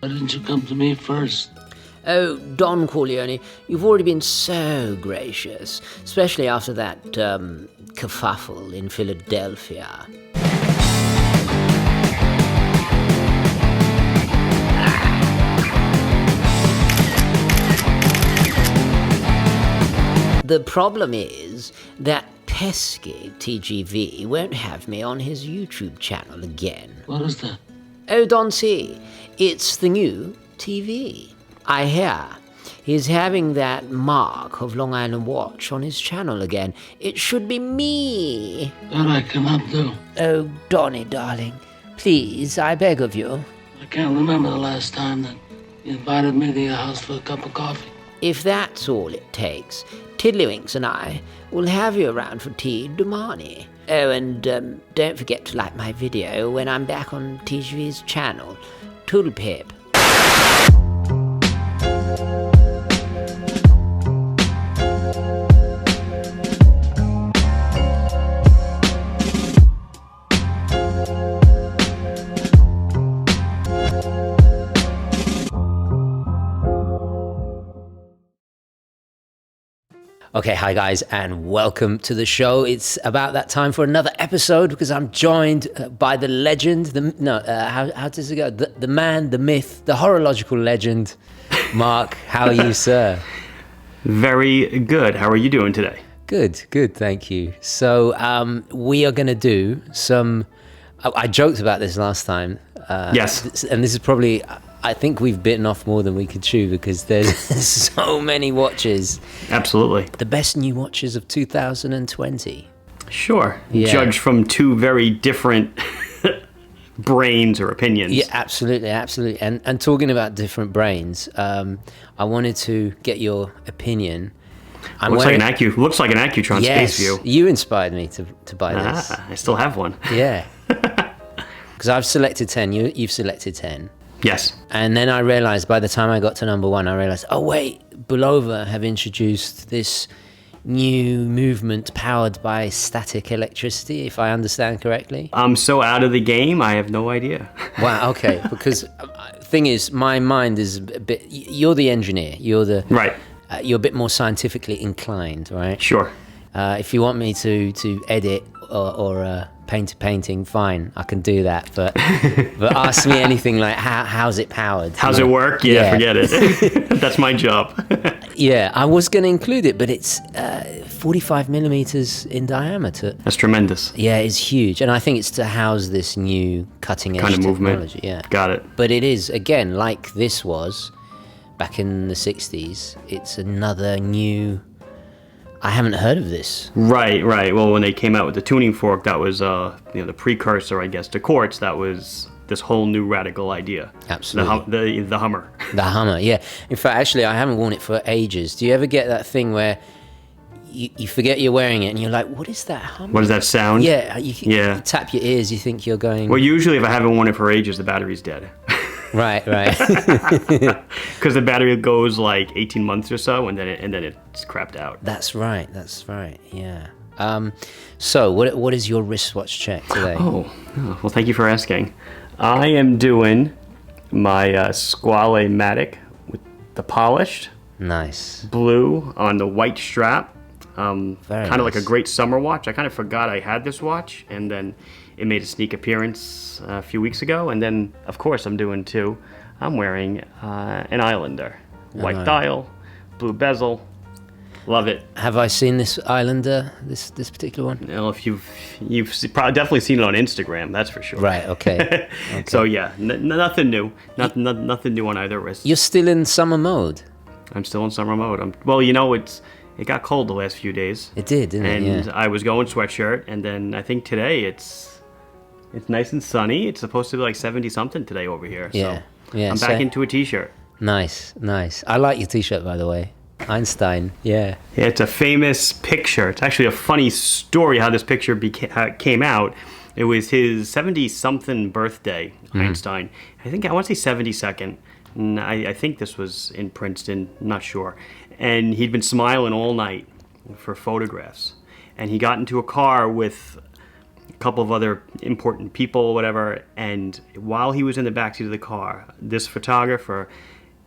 Why didn't you come to me first? Oh, Don Corleone, you've already been so gracious, especially after that, kerfuffle in Philadelphia. The problem is that pesky TGV won't have me on his YouTube channel again. What is that? Oh, Don C, it's the new TV. I hear he's having that Marc of Long Island Watch on his channel again. It should be me. That I cannot do. Oh, Donny, darling, please, I beg of you. I can't remember the last time that you invited me to your house for a cup of coffee. If that's all it takes, Tiddlywinks and I will have you around for tea domani. Oh, and don't forget to like my video when I'm back on TGV's channel. Toodle pip. Okay, hi guys, and welcome to the show. It's about that time for another episode because I'm joined by the legend, how does it go? The man, the myth, the horological legend, Marc. How are you, sir? Very good. How are you doing today? Good, thank you. So we are going to do some, I joked about this last time. Yes. And this is probably, I think we've bitten off more than we could chew because there's so many watches. Absolutely. The best new watches of 2020. Sure. Yeah. Judged from two very different brains or opinions. Yeah, absolutely. And talking about different brains, I wanted to get your opinion. Looks like an Accutron Space View. You inspired me to buy this. I still have one. Yeah. Because I've selected 10, you've selected 10. Yes. And then I realized by the time I got to number 1, I realized, oh wait, Bulova have introduced this new movement powered by static electricity, if I understand correctly. I'm so out of the game, I have no idea. Wow, okay. Because thing is, my mind is a bit, you're the engineer, Right. You're a bit more scientifically inclined, right? Sure. If you want me to edit or paint a painting, fine, I can do that. But ask me anything like how's it powered? How's it work? Yeah, forget it. That's my job. Yeah, I was going to include it, but it's 45 millimeters in diameter. That's tremendous. Yeah, it's huge, and I think it's to house this new cutting edge kind of technology. movement. Yeah, got it. But it is again like this was back in the 60s. It's another new. I haven't heard of this. Right. Well, when they came out with the tuning fork, that was the precursor, I guess, to quartz. That was this whole new radical idea. Absolutely. The Hummer. The Hummer, yeah. In fact, actually, I haven't worn it for ages. Do you ever get that thing where you forget you're wearing it and you're like, what is that Hummer? What does that sound? Yeah, you tap your ears, you think you're going... Well, usually if I haven't worn it for ages, the battery's dead. Right. Because the battery goes like 18 months or so, and then it's crapped out. That's right. Yeah. So what is your wristwatch check today? Oh, well, thank you for asking. I am doing my SQUALE Matic with the polished Nice blue on the white strap. Kind of like a great summer watch. I kind of forgot I had this watch, and then it made a sneak appearance a few weeks ago. And then, of course, I'm wearing an Islander. White dial, blue bezel. Love it. Have I seen this Islander, this particular one? You know, if you've probably definitely seen it on Instagram, that's for sure. Right, okay. So yeah, nothing new. Nothing new on either wrist. You're still in summer mode? I'm still in summer mode. It got cold the last few days. It did, didn't it? And yeah. I was going sweatshirt, and then I think today it's nice and sunny. It's supposed to be like 70-something today over here. Yeah. So I'm back into a t-shirt. Nice. I like your t-shirt, by the way. Einstein, yeah. Yeah, it's a famous picture. It's actually a funny story how this picture came out. It was his 70-something birthday, Einstein. I want to say 72nd. And I think this was in Princeton, not sure. And he'd been smiling all night for photographs. And he got into a car with couple of other important people or whatever. And while he was in the backseat of the car, this photographer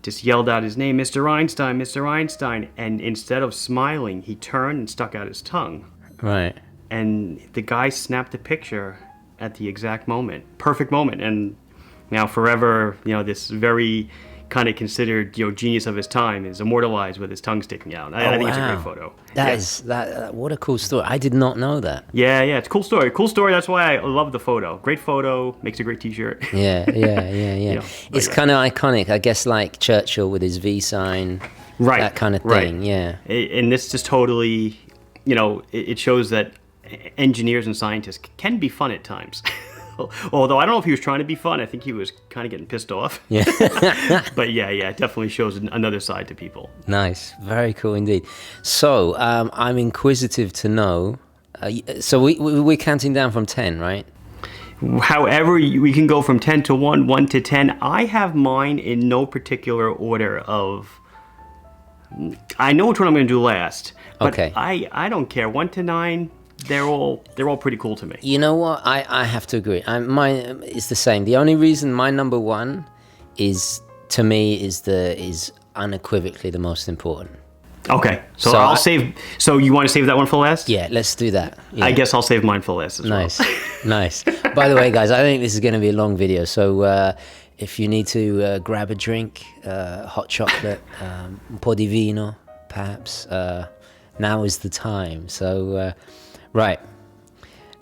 just yelled out his name, Mr. Einstein, Mr. Einstein. And instead of smiling, he turned and stuck out his tongue. Right. And the guy snapped a picture at the exact moment. Perfect moment. And now forever, this very kind of considered, genius of his time is immortalized with his tongue sticking out. I think it's a great photo. What a cool story. I did not know that. Yeah, it's a cool story. Cool story. That's why I love the photo. Great photo, makes a great t-shirt. Yeah. It's kind of iconic, I guess, like Churchill with his V sign, right? That kind of thing. Right. Yeah. And this just totally, it shows that engineers and scientists can be fun at times. Although I don't know if he was trying to be fun. I think he was kind of getting pissed off. Yeah. But it definitely shows another side to people. Nice. Very cool indeed. So I'm inquisitive to know. So we're counting down from 10, right? However, we can go from 10 to 1, 1 to 10. I have mine in no particular order of... I know which one I'm going to do last. But okay. I don't care. 1 to 9... They're all pretty cool to me. You know what? I have to agree. Mine is the same. The only reason my number 1 is, to me, is unequivocally the most important. Okay, so I'll save. So you want to save that one for last? Yeah, let's do that. Yeah. I guess I'll save mine for last as well. Nice. Nice. By the way, guys, I think this is going to be a long video. So if you need to grab a drink, hot chocolate, un po' di vino, perhaps, now is the time. So. Right.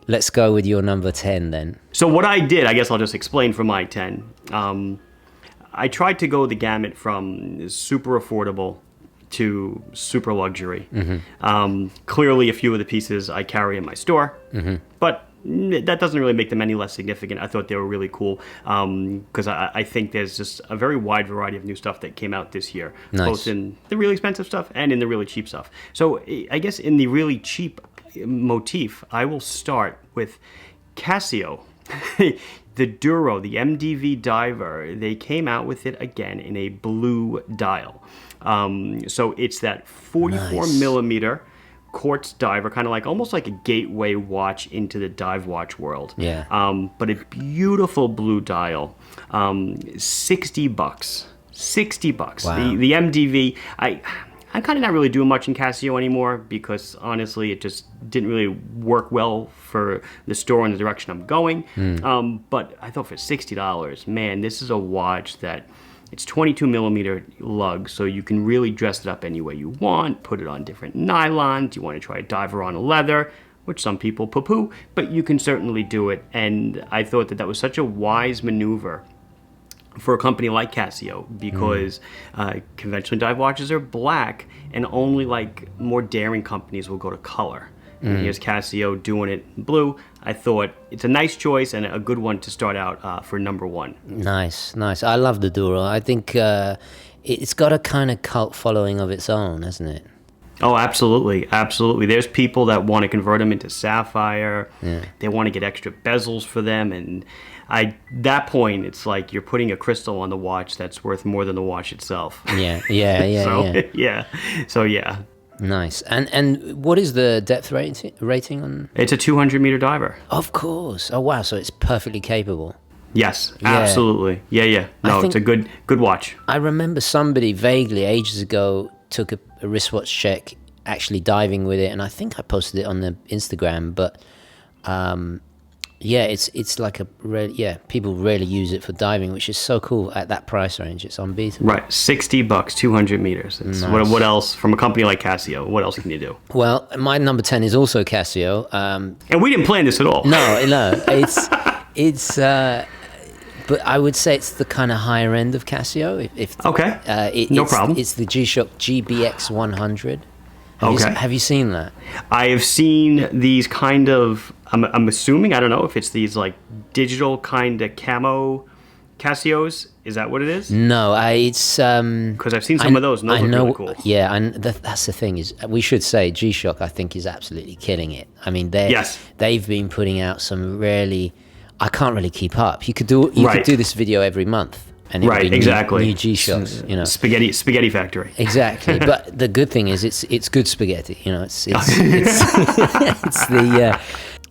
Let's go with your number 10 then. So what I did, I guess I'll just explain for my 10. I tried to go the gamut from super affordable to super luxury. Mm-hmm. Clearly, a few of the pieces I carry in my store, but that doesn't really make them any less significant. I thought they were really cool because I think there's just a very wide variety of new stuff that came out this year, both in the really expensive stuff and in the really cheap stuff. So I guess in the really cheap motif, I will start with Casio. The Duro, the MDV diver, they came out with it again in a blue dial. So it's that 44 millimeter quartz diver, kind of like almost like a gateway watch into the dive watch world. Yeah. But a beautiful blue dial, $60. $60. Wow. The MDV, I'm kind of not really doing much in Casio anymore because honestly, it just didn't really work well for the store and the direction I'm going. But I thought for $60, man, this is a watch that it's 22 millimeter lug, so you can really dress it up any way you want, put it on different nylons. You want to try a diver on leather, which some people poo-poo, but you can certainly do it. And I thought that was such a wise maneuver for a company like Casio because conventional dive watches are black and only like more daring companies will go to color. And here's Casio doing it in blue. I thought it's a nice choice and a good one to start out for number 1. Nice. I love the Duro. I think it's got a kind of cult following of its own, hasn't it? Oh, absolutely. There's people that want to convert them into sapphire. Yeah. They want to get extra bezels for them, and that point, it's like you're putting a crystal on the watch that's worth more than the watch itself. Yeah. So yeah. Nice. And what is the depth rating on? It's a 200-meter diver. Of course. Oh wow. So it's perfectly capable. Yes, absolutely. Yeah. No, it's a good watch. I remember somebody vaguely ages ago took a wristwatch check actually diving with it, and I think I posted it on the Instagram, but it's like people really use it for diving, which is so cool at that price range. It's unbeatable. Right, $60, 200 meters. Nice. What else from a company like Casio? What else can you do? Well, my number 10 is also Casio. And we didn't plan this at all. No, it's but I would say it's the kind of higher end of Casio. No problem. It's the G-Shock GBX 100. Have you seen that? I have seen these kind of, I'm assuming, I don't know if it's these like digital kind of camo Casios. Is that what it is? No, it's... Because I've seen some of those, and those look really cool. Yeah, and that's the thing, is we should say G-Shock, I think, is absolutely killing it. I mean, they've been putting out some really... I can't really keep up. You could do this video every month. And it would be new G-Shocks, Spaghetti factory. Exactly, but the good thing is it's good spaghetti. It's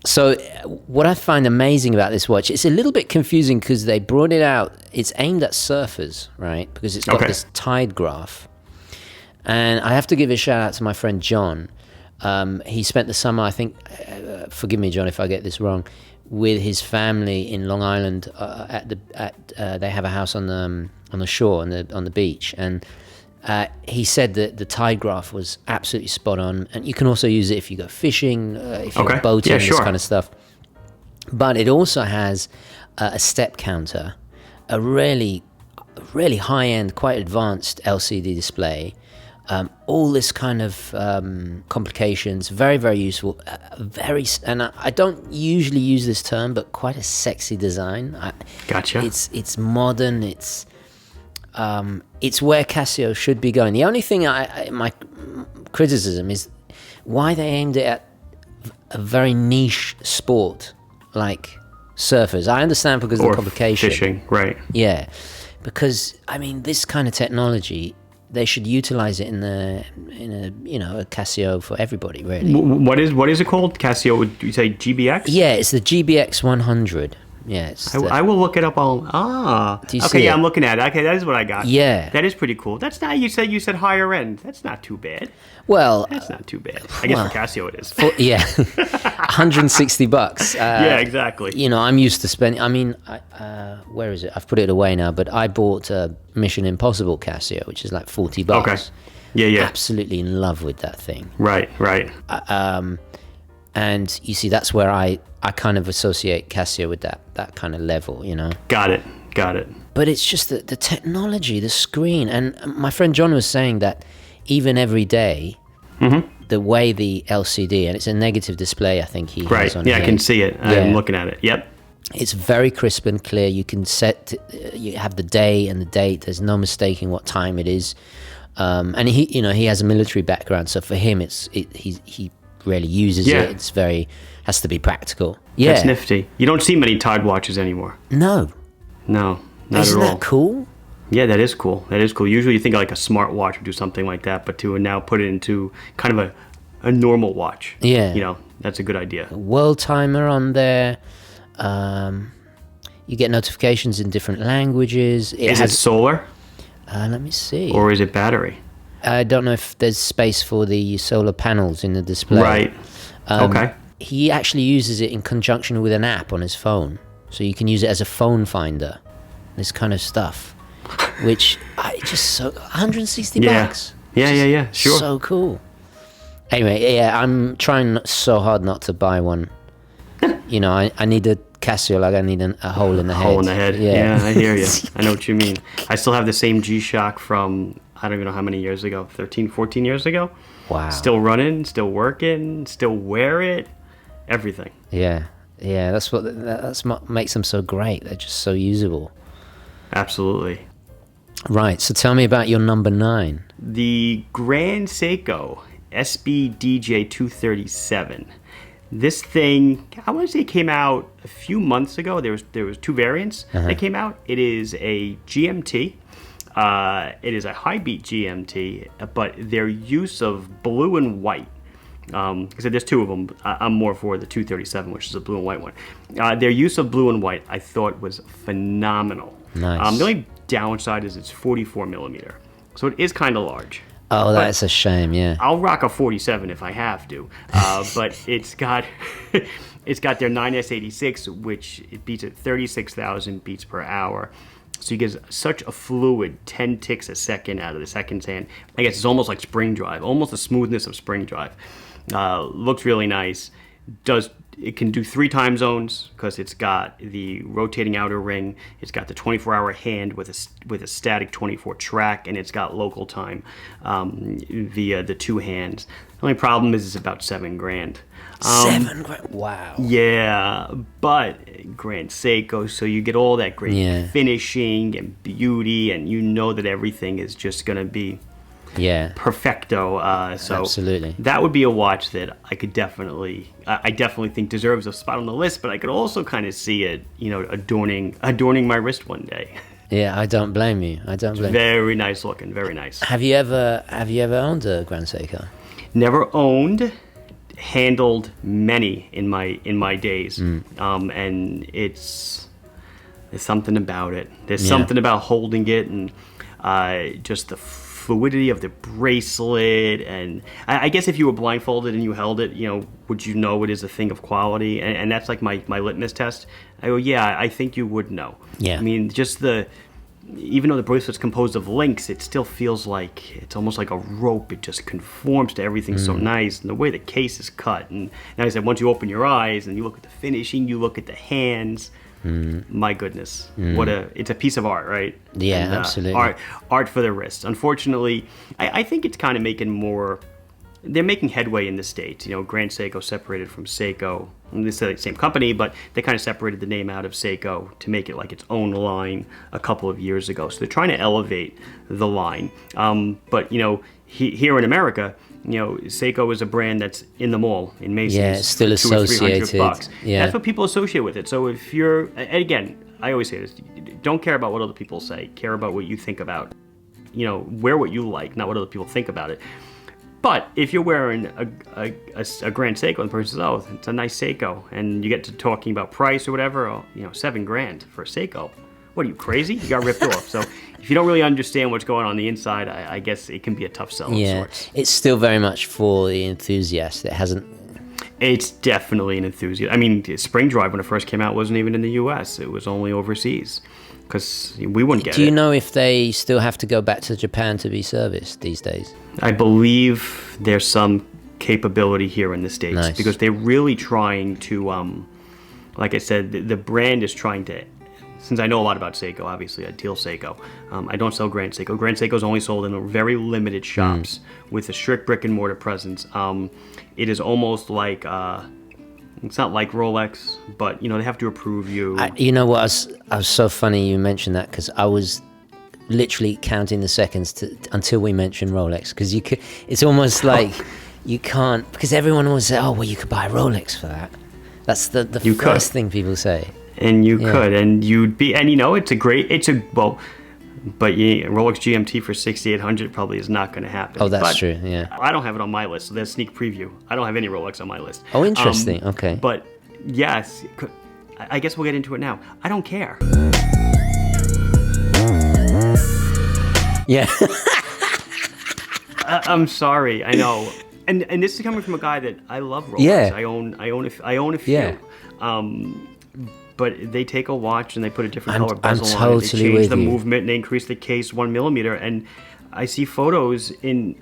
So what I find amazing about this watch, it's a little bit confusing because they brought it out. It's aimed at surfers, right? Because it's got this tide graph. And I have to give a shout out to my friend John. He spent the summer, I think, forgive me, John, if I get this wrong, with his family in Long Island. They have a house on the shore, on the beach, and he said that the tide graph was absolutely spot on, and you can also use it if you go fishing, if you're boating, this kind of stuff. But it also has a step counter, a really high-end, quite advanced LCD display. All this kind of complications, very, very useful, and I don't usually use this term, but quite a sexy design. Gotcha. It's modern. It's where Casio should be going. The only thing my criticism is why they aimed it at a very niche sport like surfers. I understand because of the complication. Fishing, right? Yeah, because I mean this kind of technology, they should utilize it in a Casio for everybody, really. What is it called? Casio? Would you say GBX? Yeah, it's the GBX 100. Yeah, I will look it up on. Do you okay, see yeah, it? I'm looking at it. Okay, that is what I got. Yeah, that is pretty cool. That's not. You said higher end. That's not too bad. Well, that's not too bad. I guess for Casio it is. Yeah, $160. Yeah, exactly. You know, I'm used to spending. I mean, where is it? I've put it away now. But I bought a Mission Impossible Casio, which is like $40. Okay. Yeah. Absolutely in love with that thing. Right. And you see, that's where I kind of associate Casio with that kind of level, you know. Got it. But it's just the technology, the screen, and my friend John was saying that even every day, the way the LCD, and it's a negative display, I think he has on here. I can see it. I'm looking at it. Yep. It's very crisp and clear. You can you have the day and the date. There's no mistaking what time it is. And he has a military background, so for him, he rarely uses it. It's has to be practical. Yeah, that's nifty. You don't see many Tide watches anymore. No, not Isn't at all. that cool? Yeah, that is cool. Usually you think like a smart watch would do something like that, but to now put it into kind of a normal watch. Yeah, that's a good idea. A world timer on there. You get notifications in different languages. Is it solar? Let me see. Or is it battery? I don't know if there's space for the solar panels in the display. Right. Okay. He actually uses it in conjunction with an app on his phone. So you can use it as a phone finder. This kind of stuff. Which, $160. Yeah. Sure. So cool. Anyway, I'm trying so hard not to buy one. I need a Casio like I need a hole in the head. Hole in the head. Yeah, I hear you. I know what you mean. I still have the same G-Shock from, I don't even know how many years ago, 13, 14 years ago. Wow. Still running, still working, still wear it, everything. Yeah, that's what makes them so great. They're just so usable. Absolutely. Right, so tell me about your number 9. The Grand Seiko SB DJ 237. This thing, I want to say, came out a few months ago. There was 2 variants that came out. It is a GMT. It is a high beat GMT, but their use of blue and white. Because there's 2 of them. I'm more for the 237, which is a blue and white one. Their use of blue and white, I thought, was phenomenal. Nice. The only downside is it's 44 millimeter, so it is kind of large. Oh, that's a shame. Yeah. I'll rock a 47 if I have to, but it's got their 9S86, which it beats at 36,000 beats per hour. So you get such a fluid 10 ticks a second out of the second hand. I guess it's almost like spring drive, almost the smoothness of spring drive. Looks really nice. It can do 3 time zones because it's got the rotating outer ring. It's got the 24-hour hand with a static 24 track, and it's got local time via the 2 hands. The only problem is it's about $7,000. $7,000. Wow. Yeah, but Grand Seiko, so you get all that great finishing and beauty, and you know that everything is just going to be perfecto. So absolutely, that would be a watch that I definitely think deserves a spot on the list. But I could also kind of see it, adorning my wrist one day. Yeah, I don't blame you. Very nice looking, very nice. Have you ever owned a Grand Seiko? Never owned. handled many in my days, and there's something about it. There's something about holding it and just the fluidity of the bracelet. And I guess if you were blindfolded and you held it, would you know it is a thing of quality? And that's like my litmus test. I go, yeah, I think you would know. Yeah. I mean, even though the bracelet's composed of links, it still feels like it's almost like a rope. It just conforms to everything so nice, and the way the case is cut. And like I said, once you open your eyes and you look at the finishing, you look at the hands. My goodness, it's a piece of art, right? Yeah, and, absolutely. Art for the wrist. Unfortunately, I think it's kind of they're making headway in the States. Grand Seiko separated from Seiko. This is the same company, but they kind of separated the name out of Seiko to make it like its own line a couple of years ago. So they're trying to elevate the line. But here in America, Seiko is a brand that's in the mall in Macy's. Yeah, it's still associated. $200-$300. Yeah, that's what people associate with it. So if you're, and again, I always say this: don't care about what other people say. Care about what you think about. Wear what you like, not what other people think about it. But if you're wearing a Grand Seiko and the person says, "Oh, it's a nice Seiko," and you get to talking about price or whatever, $7,000 for a Seiko. What are you, crazy? You got ripped off. So if you don't really understand what's going on the inside, I guess it can be a tough sell of sorts. It's still very much for the enthusiast. It hasn't... It's definitely an enthusiast. I mean, Spring Drive, when it first came out, wasn't even in the U.S. It was only overseas because we wouldn't get it. Do you know if they still have to go back to Japan to be serviced these days? I believe there's some capability here in the States because they're really trying to, like I said, the brand is trying to... Since I know a lot about Seiko, obviously I deal Seiko. I don't sell Grand Seiko. Grand Seiko is only sold in very limited shops with a strict brick and mortar presence. It is almost like it's not like Rolex, but they have to approve you. You know what? I was so funny you mentioned that because I was literally counting the seconds until we mentioned Rolex because it's almost like you can't, because everyone always say, "Oh, well, you could buy a Rolex for that." That's the first thing people say. And you could, and you'd be, and but Rolex GMT for 6,800 probably is not going to happen. Oh, that's true. Yeah, I don't have it on my list, so there's sneak preview. I don't have any Rolex on my list. Oh, interesting. Okay, but yes, I guess we'll get into it now. I don't care. Yeah, I'm sorry. I know, and this is coming from a guy that I love Rolex. Yeah, I own a few. Yeah. But they take a watch and they put a different color bezel I'm on totally it. They change with the you. movement and they increase the case 1 millimeter. And I see photos in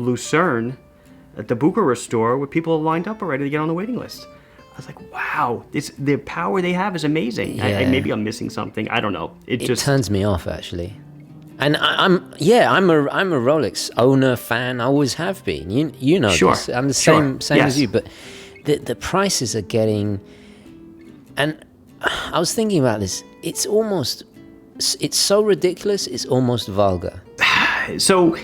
Lucerne at the Bucharest store where people are lined up already to get on the waiting list. I was like, wow, the power they have is amazing. Yeah. Maybe I'm missing something. I don't know. It just turns me off actually. And I'm a Rolex owner, fan. I always have been. You know this. I'm the same Yes. as you. But the prices are getting. And I was thinking about this. It's so ridiculous. It's almost vulgar. So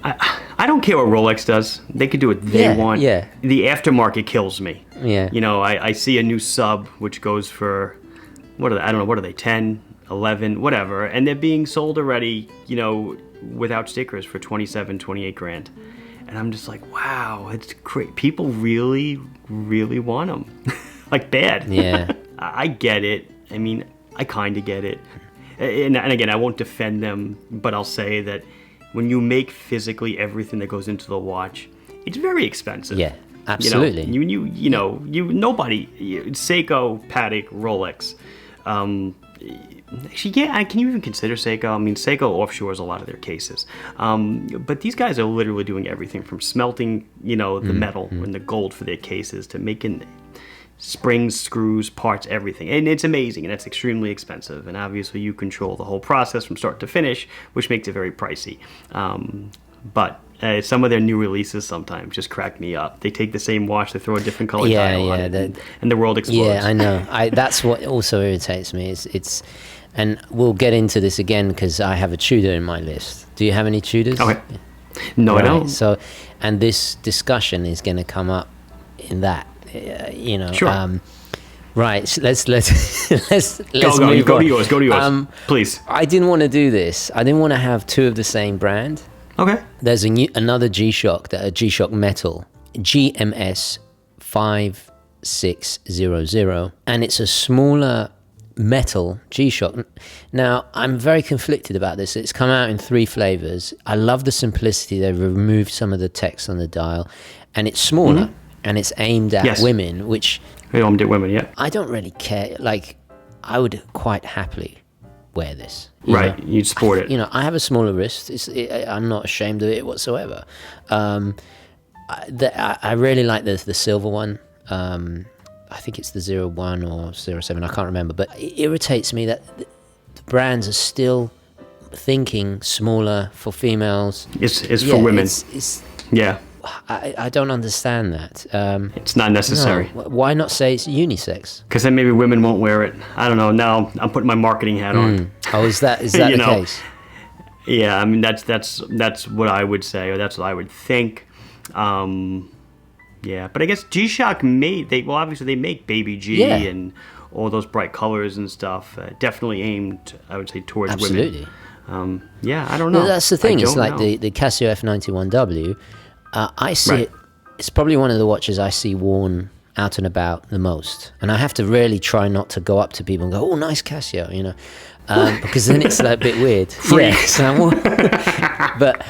I don't care what Rolex does. They could do what they want. Yeah. The aftermarket kills me. Yeah. I see a new sub which goes for what are they 10, 11, whatever, and they're being sold already, without stickers for 27, 28 grand. And I'm just like, wow, it's great. People really, really want them. Like bad. Yeah. I get it. I mean, I kind of get it. And again, I won't defend them, but I'll say that when you make physically everything that goes into the watch, it's very expensive. Yeah, absolutely. Nobody, Seiko, Patek, Rolex. Actually, yeah, can you even consider Seiko? I mean, Seiko offshores a lot of their cases. But these guys are literally doing everything from smelting, the metal and the gold for their cases to making springs, screws, parts, everything. And it's amazing, and it's extremely expensive. And obviously you control the whole process from start to finish, which makes it very pricey. But some of their new releases sometimes just crack me up. They take the same watch, they throw a different color dial on it, and the world explodes. Yeah, I know. That's what also irritates me. It's and we'll get into this again because I have a Tudor in my list. Do you have any Tudors? Okay. No, right. I don't. So, and this discussion is going to come up in that. Sure. Right. So let's go to yours. Please. I didn't want to do this. I didn't want to have two of the same brand. Okay. There's another G-Shock, a G-Shock Metal. GMS 5600, and it's a smaller metal G-Shock. Now, I'm very conflicted about this. It's come out in 3 flavors. I love the simplicity. They've removed some of the text on the dial, and it's smaller, and it's aimed at women, which... Aimed at women, yeah. I don't really care. Like, I would quite happily wear this. Right, you'd sport it. I have a smaller wrist. I'm not ashamed of it whatsoever. I really like the silver one. I think it's the 01 or 07, I can't remember. But it irritates me that the brands are still thinking smaller for females. It's for women. Yeah. I don't understand that. It's not necessary. No. Why not say it's unisex? Because then maybe women won't wear it. I don't know. Now I'm putting my marketing hat on. Oh, is that the case? Yeah, I mean that's what I would say, or that's what I would think. Yeah, but I guess G-Shock obviously they make Baby G and all those bright colors and stuff. Definitely aimed, I would say, towards Absolutely. women. Yeah, I don't know. Well, that's the thing. It's like the Casio F91W. I see it. It's probably one of the watches I see worn out and about the most, and I have to really try not to go up to people and go, "Oh, nice Casio," because then it's like a bit weird. But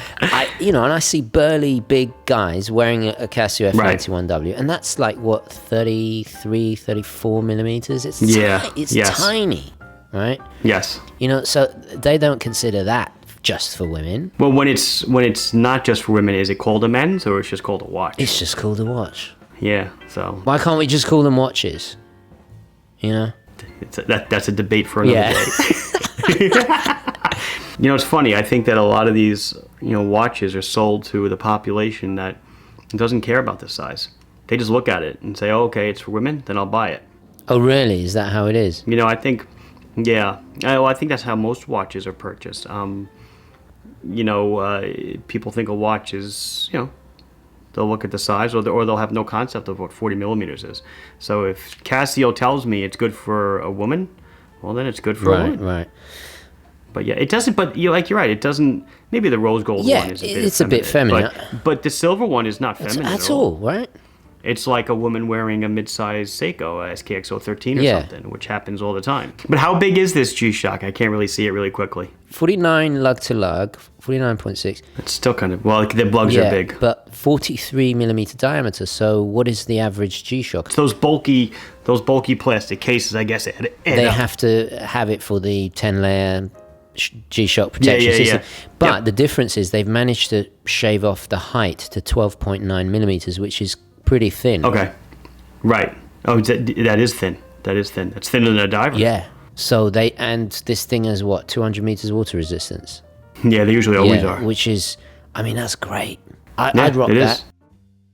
and I see burly big guys wearing a Casio F91W, and that's like what 33, 34 millimeters. It's tiny, right? Yes. So they don't consider that just for women. Well, when it's not just for women, is it called a men's or it's just called a watch? It's just called a watch. Yeah. So why can't we just call them watches? That's a debate for another day. It's funny. I think that a lot of these watches are sold to the population that doesn't care about the size. They just look at it and say, "Oh, okay, it's for women, then I'll buy it." Oh, really? Is that how it is? I think, yeah. I think that's how most watches are purchased. People think a watch is, they'll look at the size or they'll have no concept of what 40 millimeters is. So if Casio tells me it's good for a woman, well, then it's good for a woman. Right. But yeah, it doesn't, but you're right, it doesn't, maybe the rose gold one is it's a bit feminine. But the silver one is not feminine at all, right? It's like a woman wearing a Midsize Seiko, SKXO13 or something, which happens all the time. But how big is this G-Shock? I can't really see it really quickly. 49 lug to lug, 49.6. It's still kind of, well, the lugs are big. But 43 millimeter diameter, so what is the average G-Shock? It's those bulky plastic cases, I guess. They have to have it for the 10-layer G-Shock protection system. But the difference is they've managed to shave off the height to 12.9 millimeters, which is pretty thin. Okay. Right. Oh, that is thin. That's thinner than a diver. Yeah. So this thing has 200 meters water resistance. Yeah, they usually always are. Which is, that's great. I'd rock that.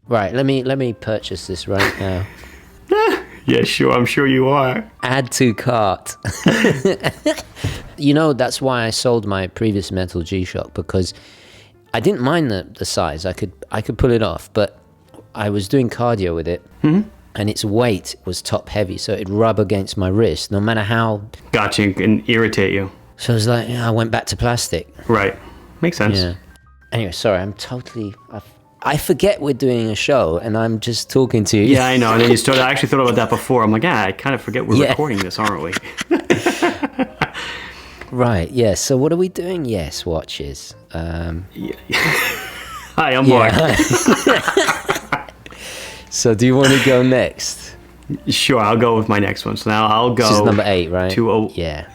Right, let me purchase this right now. Yeah, sure, I'm sure you are. Add to cart. That's why I sold my previous metal G-Shock, because I didn't mind the size. I could pull it off, but I was doing cardio with it, and its weight was top heavy, so it'd rub against my wrist, no matter how... Gotcha, and irritate you. So I was like, I went back to plastic. Right. Makes sense. Yeah. Anyway, sorry, I forget we're doing a show, and I'm just talking to you. Yeah, I know. And then I actually thought about that before. I'm like, I kind of forget we're recording this, aren't we? Right, yeah. So what are we doing? Yes, watches. Hi, I'm Marc. So do you want to go next? Sure, I'll go with my next one. So now I'll go... This is number 8, right? Yeah.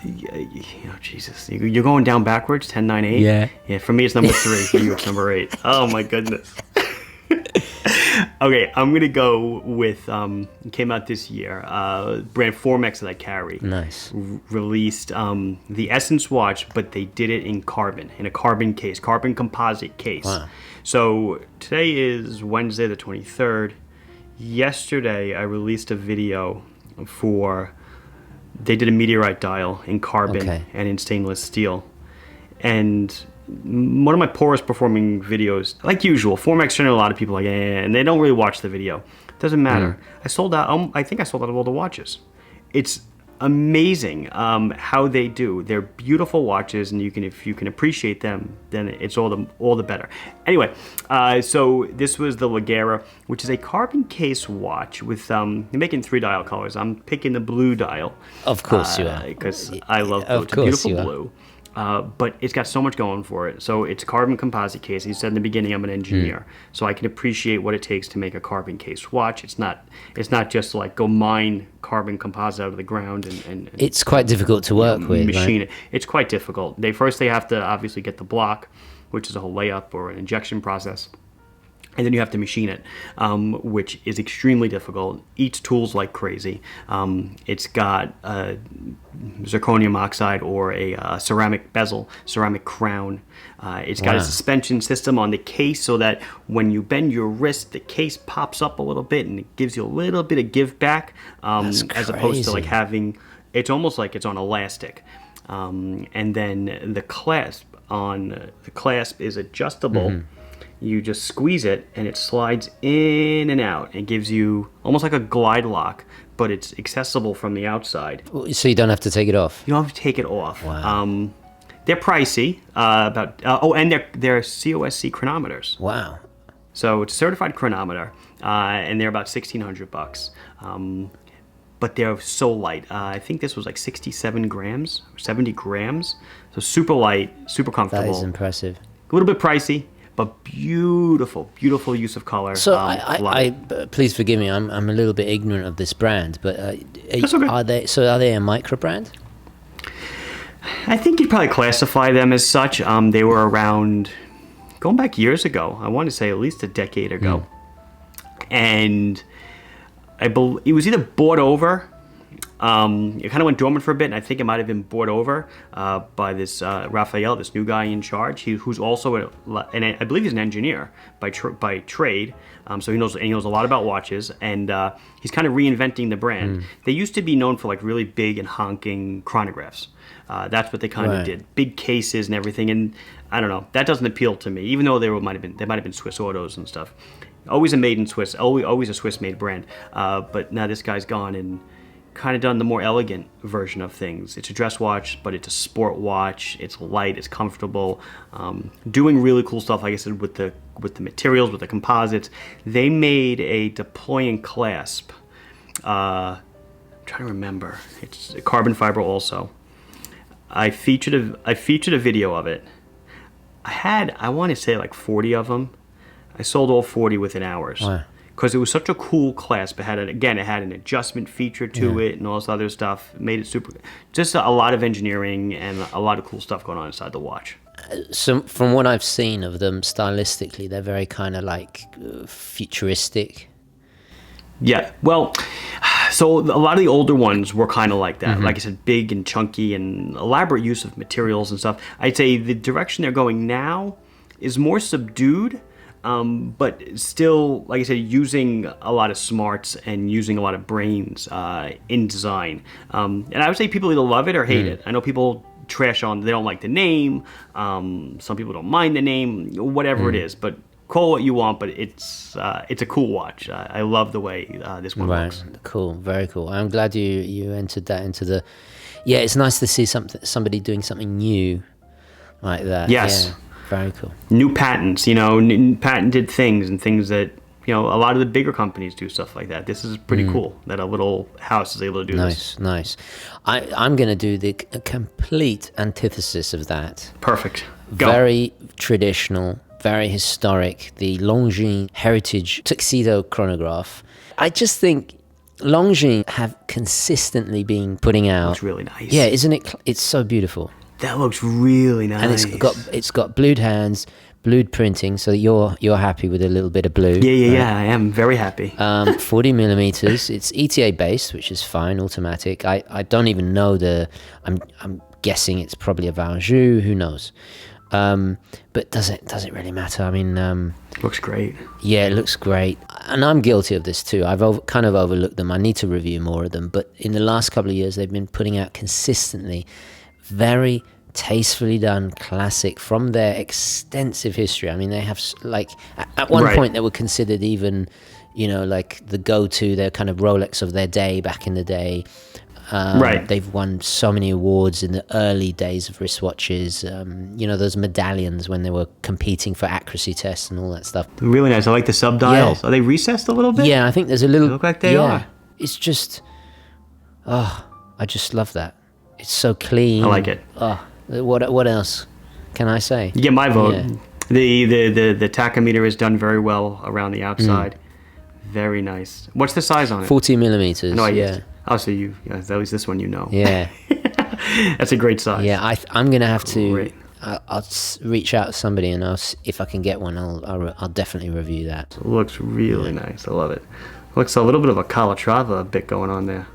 Jesus. You're going down backwards? 10, 9, 8? Yeah. Yeah, for me it's number 3. For you it's number 8. Oh my goodness. Okay, I'm going to go with... it came out this year. Brand Formex that I carry. Nice. Released the Essence watch, but they did it in carbon. In a carbon case. Carbon composite case. Wow. So today is Wednesday the 23rd. Yesterday, I released a video they did a meteorite dial in carbon and in stainless steel. And one of my poorest performing videos, like usual, Formex turning a lot of people and they don't really watch the video. Doesn't matter. I think I sold out of all the watches. It's amazing how they do. They're beautiful watches, and if you can appreciate them, then it's all the better. Anyway, so this was the Ligera, which is a carbon case watch with they're making 3 dial colors. I'm picking the blue dial. Of course you are, because I love blue. It's a beautiful blue. But it's got so much going for it. So it's a carbon composite case. You said in the beginning I'm an engineer, so I can appreciate what it takes to make a carbon case watch. It's not just like go mine carbon composite out of the ground and it's quite difficult to work with. Machine right? it. It's quite difficult. They have to obviously get the block, which is a whole layup or an injection process. And then you have to machine it, which is extremely difficult. Eats tools like crazy. It's got zirconium oxide or a ceramic bezel, ceramic crown. It's got a suspension system on the case so that when you bend your wrist, the case pops up a little bit and it gives you a little bit of give back, as opposed to like having. It's almost like it's on elastic. And then the clasp is adjustable. You just squeeze it and it slides in and out. It gives you almost like a glide lock, but it's accessible from the outside. So you don't have to take it off? You don't have to take it off. Wow. They're pricey, and they're COSC chronometers. Wow. So it's a certified chronometer, and they're about $1,600. But they're so light. I think this was like 67 grams, 70 grams. So super light, super comfortable. That is impressive. A little bit pricey, but beautiful, beautiful use of color. So I please forgive me. I'm a little bit ignorant of this brand, but That's okay. are they a micro brand? I think you'd probably classify them as such. They were around, going back years ago. I want to say at least a decade ago, and it was either bought over. It kind of went dormant for a bit, and I think it might have been bought over by this Raphael, this new guy in charge, who's also and I believe he's an engineer by trade. So he knows a lot about watches, and he's kind of reinventing the brand. They used to be known for like really big and honking chronographs. That's what they kind of did, big cases and everything. And I don't know, that doesn't appeal to me, even though they might have been Swiss autos and stuff. Always a made in Swiss, always a Swiss-made brand. But now this guy's gone and kind of done the more elegant version of things. It's a dress watch, but it's a sport watch. It's light, it's comfortable, doing really cool stuff, like I said, with the materials, with the composites. They made a deploying clasp. I'm trying to remember. It's a carbon fiber also. I featured a video of it. I want to say like 40 of them. I sold all 40 within hours. Wow. Because it was such a cool clasp. It had an adjustment feature to it and all this other stuff. It made it super. Just a lot of engineering and a lot of cool stuff going on inside the watch. So from what I've seen of them stylistically, they're very kind of like futuristic. Yeah, well, so a lot of the older ones were kind of like that. Like I said, big and chunky and elaborate use of materials and stuff. I'd say the direction they're going now is more subdued. But still, like I said, using a lot of smarts and using a lot of brains in design. And I would say people either love it or hate it. I know people trash on, they don't like the name. Some people don't mind the name, whatever it is. But call it what you want, but it's a cool watch. I love the way this one looks. Cool, very cool. I'm glad you entered that into the... Yeah, it's nice to see somebody doing something new like that. Yes. Yeah. Very cool. New patents, patented things and things that, a lot of the bigger companies do stuff like that. This is pretty cool that a little house is able to do this. Nice. I'm going to do the complete antithesis of that. Perfect. Go. Very traditional, very historic, the Longines Heritage Tuxedo Chronograph. I just think Longines have consistently been putting out... It's really nice. Yeah, isn't it? It's so beautiful. That looks really nice. And it's got blued hands, blued printing, so you're happy with a little bit of blue. Yeah, I am very happy. 40 millimeters. It's ETA based, which is fine, automatic. I don't even know I'm guessing it's probably a Valjoux, who knows? But does it really matter? I mean, looks great. Yeah, it looks great. And I'm guilty of this too. I've kind of overlooked them. I need to review more of them. But in the last couple of years, they've been putting out consistently very tastefully done classic from their extensive history. I mean, they have like at one point they were considered even, like the go-to, their kind of Rolex of their day back in the day. Right. They've won so many awards in the early days of wristwatches. Those medallions when they were competing for accuracy tests and all that stuff. Really nice. I like the sub-dials. Are they recessed a little bit? Yeah, I think there's a little... They look like they are. It's just... Oh, I just love that. It's so clean. I like it. Oh, what else can I say? You get my vote. Yeah. The tachometer is done very well around the outside. Very nice. What's the size on it? 40 millimeters. No, yeah. Oh, so at least this one you know. Yeah. That's a great size. Yeah, I'm gonna have to. Great. I'll reach out to somebody and if I can get one, I'll definitely review that. It looks really nice. I love it. Looks a little bit of a Calatrava bit going on there.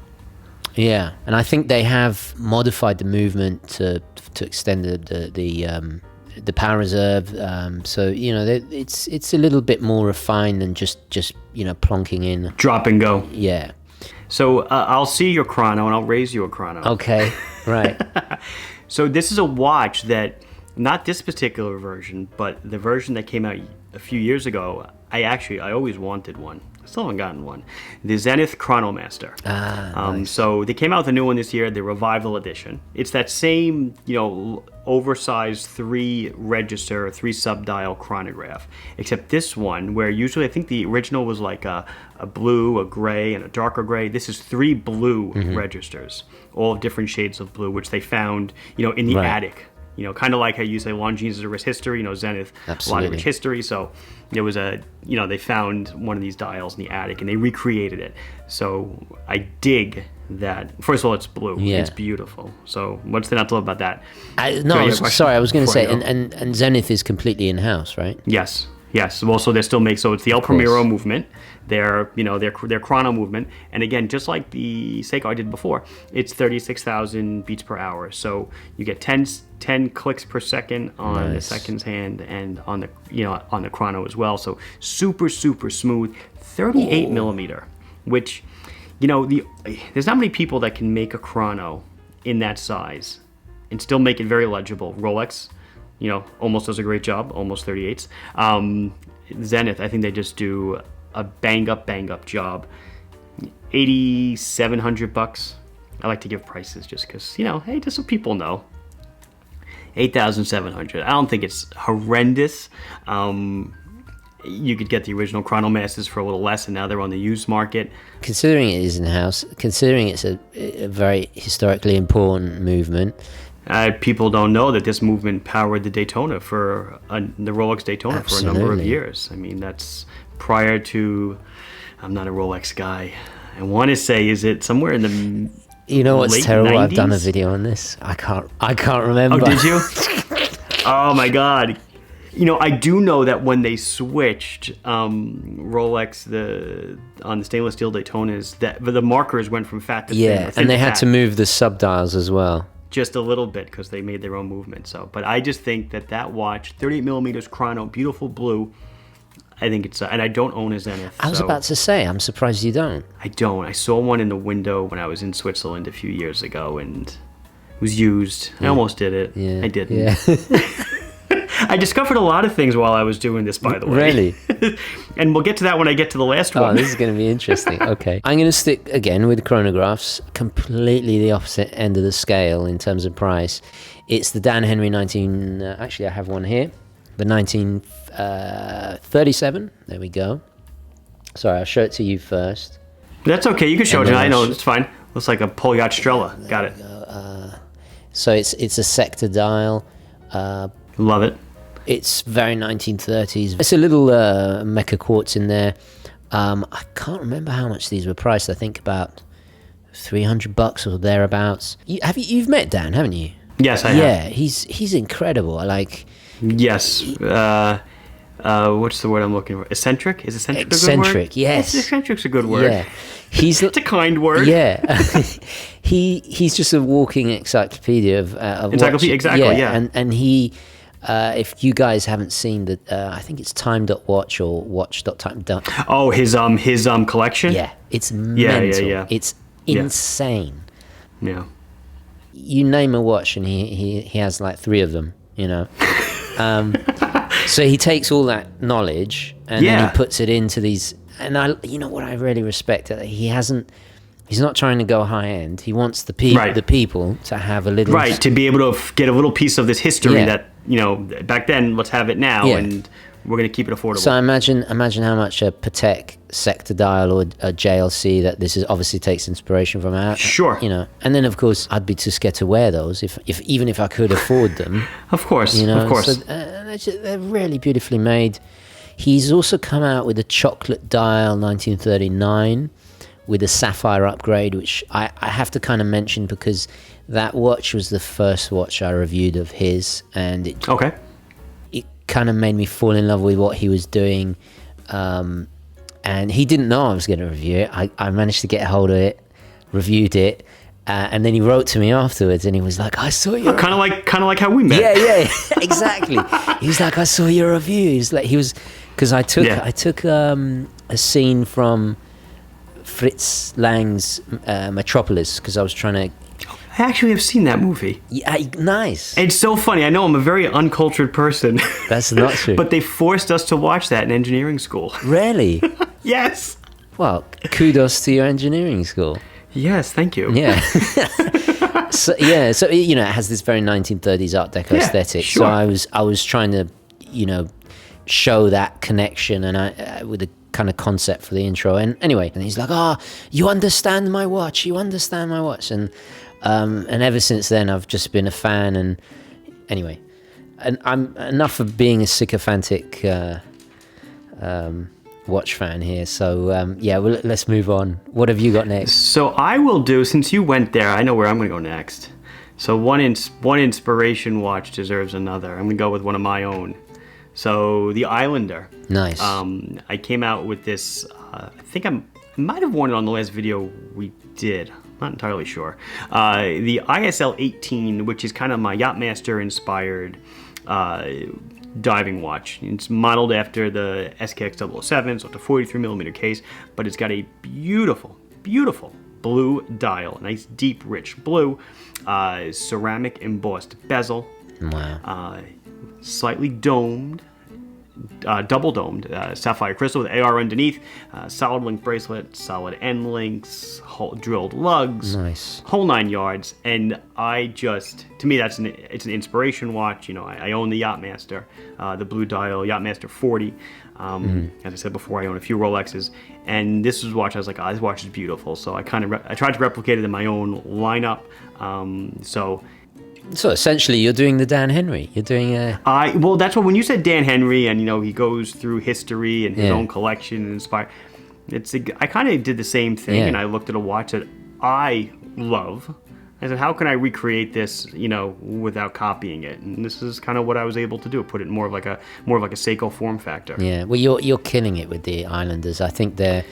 Yeah, and I think they have modified the movement to extend the power reserve. So it's a little bit more refined than just plonking in. Drop and go. Yeah. So I'll see your chrono and I'll raise you a chrono. Okay. Right. So this is a watch that, not this particular version, but the version that came out a few years ago. I always wanted one. I still haven't gotten one. The Zenith Chronomaster. Nice. So they came out with a new one this year, the Revival Edition. It's that same, oversized 3-register, 3-sub-dial chronograph. Except this one, where usually I think the original was like a blue, a gray, and a darker gray. This is 3 blue registers, all of different shades of blue, which they found, in the attic. Kind of like how you say Longines is a rich history, Zenith, Absolutely. a lot of rich history. So there was they found one of these dials in the attic and they recreated it. So I dig that. First of all, it's blue. Yeah. It's beautiful. So what's there not to love about that? I was going to say, and Zenith is completely in-house, right? Yes. Well, so they still make, so it's the El-Primero movement, their chrono movement, and again, just like the Seiko I did before, it's 36,000 beats per hour. So you get 10 clicks per second on the seconds hand and on the chrono as well. So super smooth, 38 millimeter, which there's not many people that can make a chrono in that size and still make it very legible. Rolex, almost does a great job, almost 38s. Zenith, I think they just do a bang up job. $8,700. I like to give prices just because, hey, just so people know. $8,700. I don't think it's horrendous. You could get the original Chronomasters for a little less, and now they're on the used market. Considering it is in-house, considering it's a very historically important movement. People don't know that this movement powered the Daytona the Rolex Daytona for a number of years. I mean, that's prior to. I'm not a Rolex guy. I want to say, is it somewhere in the what's terrible? 90s? I've done a video on this. I can't remember. Oh, did you? Oh my God. I do know that when they switched Rolex on the stainless steel Daytonas, that the markers went from fat to thin. Yeah, and they had to move the sub-dials as well. Just a little bit because they made their own movement. So, but I just think that watch, 38 millimeters chrono, beautiful blue. I think it's, and I don't own a Zenith. I was about to say, I'm surprised you don't. I don't. I saw one in the window when I was in Switzerland a few years ago, and it was used. I almost did it. Yeah. I didn't. Yeah. I discovered a lot of things while I was doing this, by the way. Really? And we'll get to that when I get to the last one. Oh, this is going to be interesting. Okay. I'm going to stick, again, with chronographs, completely the opposite end of the scale in terms of price. It's the Dan Henry actually, I have one here. The 1937. There we go. Sorry, I'll show it to you first. That's okay. You can show it. I know. It's fine. Looks like a Polyot Strela. Got it. So it's a sector dial. Love it. It's very 1930s. It's a little mecha quartz in there. I can't remember how much these were priced. I think about $300 or thereabouts. You've met Dan, haven't you? Yes, I have. Yeah, he's incredible. Yes. What's the word I'm looking for? Eccentric? Is eccentric a good word? Eccentric, yes. Eccentric's a good word. Yeah. It's a kind word. Yeah. He's just a walking encyclopedia of encyclopedia, exactly, yeah. And he, if you guys haven't seen the, I think it's time.watch or watch.time. Oh, his collection? Yeah, it's mental. Yeah. It's insane. Yeah. You name a watch and he has like 3 of them, So he takes all that knowledge and then he puts it into these. And what I really respect, he hasn't He's not trying to go high end. He wants the people to have a little... Right, to be able to get a little piece of this history that, back then, let's have it now, and we're going to keep it affordable. So imagine how much a Patek sector dial or a JLC that this is obviously takes inspiration from out. Sure. And then, of course, I'd be too scared to wear those if even if I could afford them. Of course, of course. So, they're really beautifully made. He's also come out with a chocolate dial 1939 with a sapphire upgrade, which I have to kind of mention because that watch was the first watch I reviewed of his, and it kind of made me fall in love with what he was doing. And he didn't know I was going to review it. I managed to get a hold of it, reviewed it, and then he wrote to me afterwards, and he was like, "I saw your..." Kind of like how we met. Yeah, exactly. He was like, "I saw your review." Because I took a scene from Fritz Lang's Metropolis because I was trying to... I actually have seen that movie. Yeah, nice. It's so funny. I know I'm a very uncultured person. That's not true. But they forced us to watch that in engineering school. Really? Yes. Well, kudos to your engineering school. Yes, thank you. Yeah. So it has this very 1930s Art Deco aesthetic. Sure. So I was trying to, show that connection and with a kind of concept for the intro. And anyway, and he's like, you understand my watch. And ever since then, I've just been a fan. And anyway, and I'm enough of being a sycophantic watch fan here. So let's move on. What have you got next? So I will do, since you went there, I know where I'm going to go next. So one inspiration watch deserves another. I'm going to go with one of my own. So the Islander. Nice. I came out with this. I think I might have worn it on the last video we did. Not entirely sure. The ISL 18, which is kind of my Yachtmaster inspired diving watch. It's modeled after the SKX 007, so it's a 43mm case, but it's got a beautiful, beautiful blue dial, a nice deep, rich blue, ceramic embossed bezel. Wow. Slightly domed, double domed sapphire crystal with AR underneath, solid link bracelet, solid end links, drilled lugs, nice, whole 9 yards. And to me, it's an inspiration watch. I own the Yachtmaster, the blue dial Yachtmaster 40. As I said before, I own a few Rolexes, and this was a watch I was like, this watch is beautiful. So I tried to replicate it in my own lineup. So essentially, you're doing the Dan Henry. You're doing a... Well, that's what, when you said Dan Henry, and he goes through history and his own collection and inspire. I kind of did the same thing, and I looked at a watch that I love. I said, how can I recreate this, without copying it? And this is kind of what I was able to do. Put it more of like a Seiko form factor. Yeah. Well, you're killing it with the Islanders. I think they're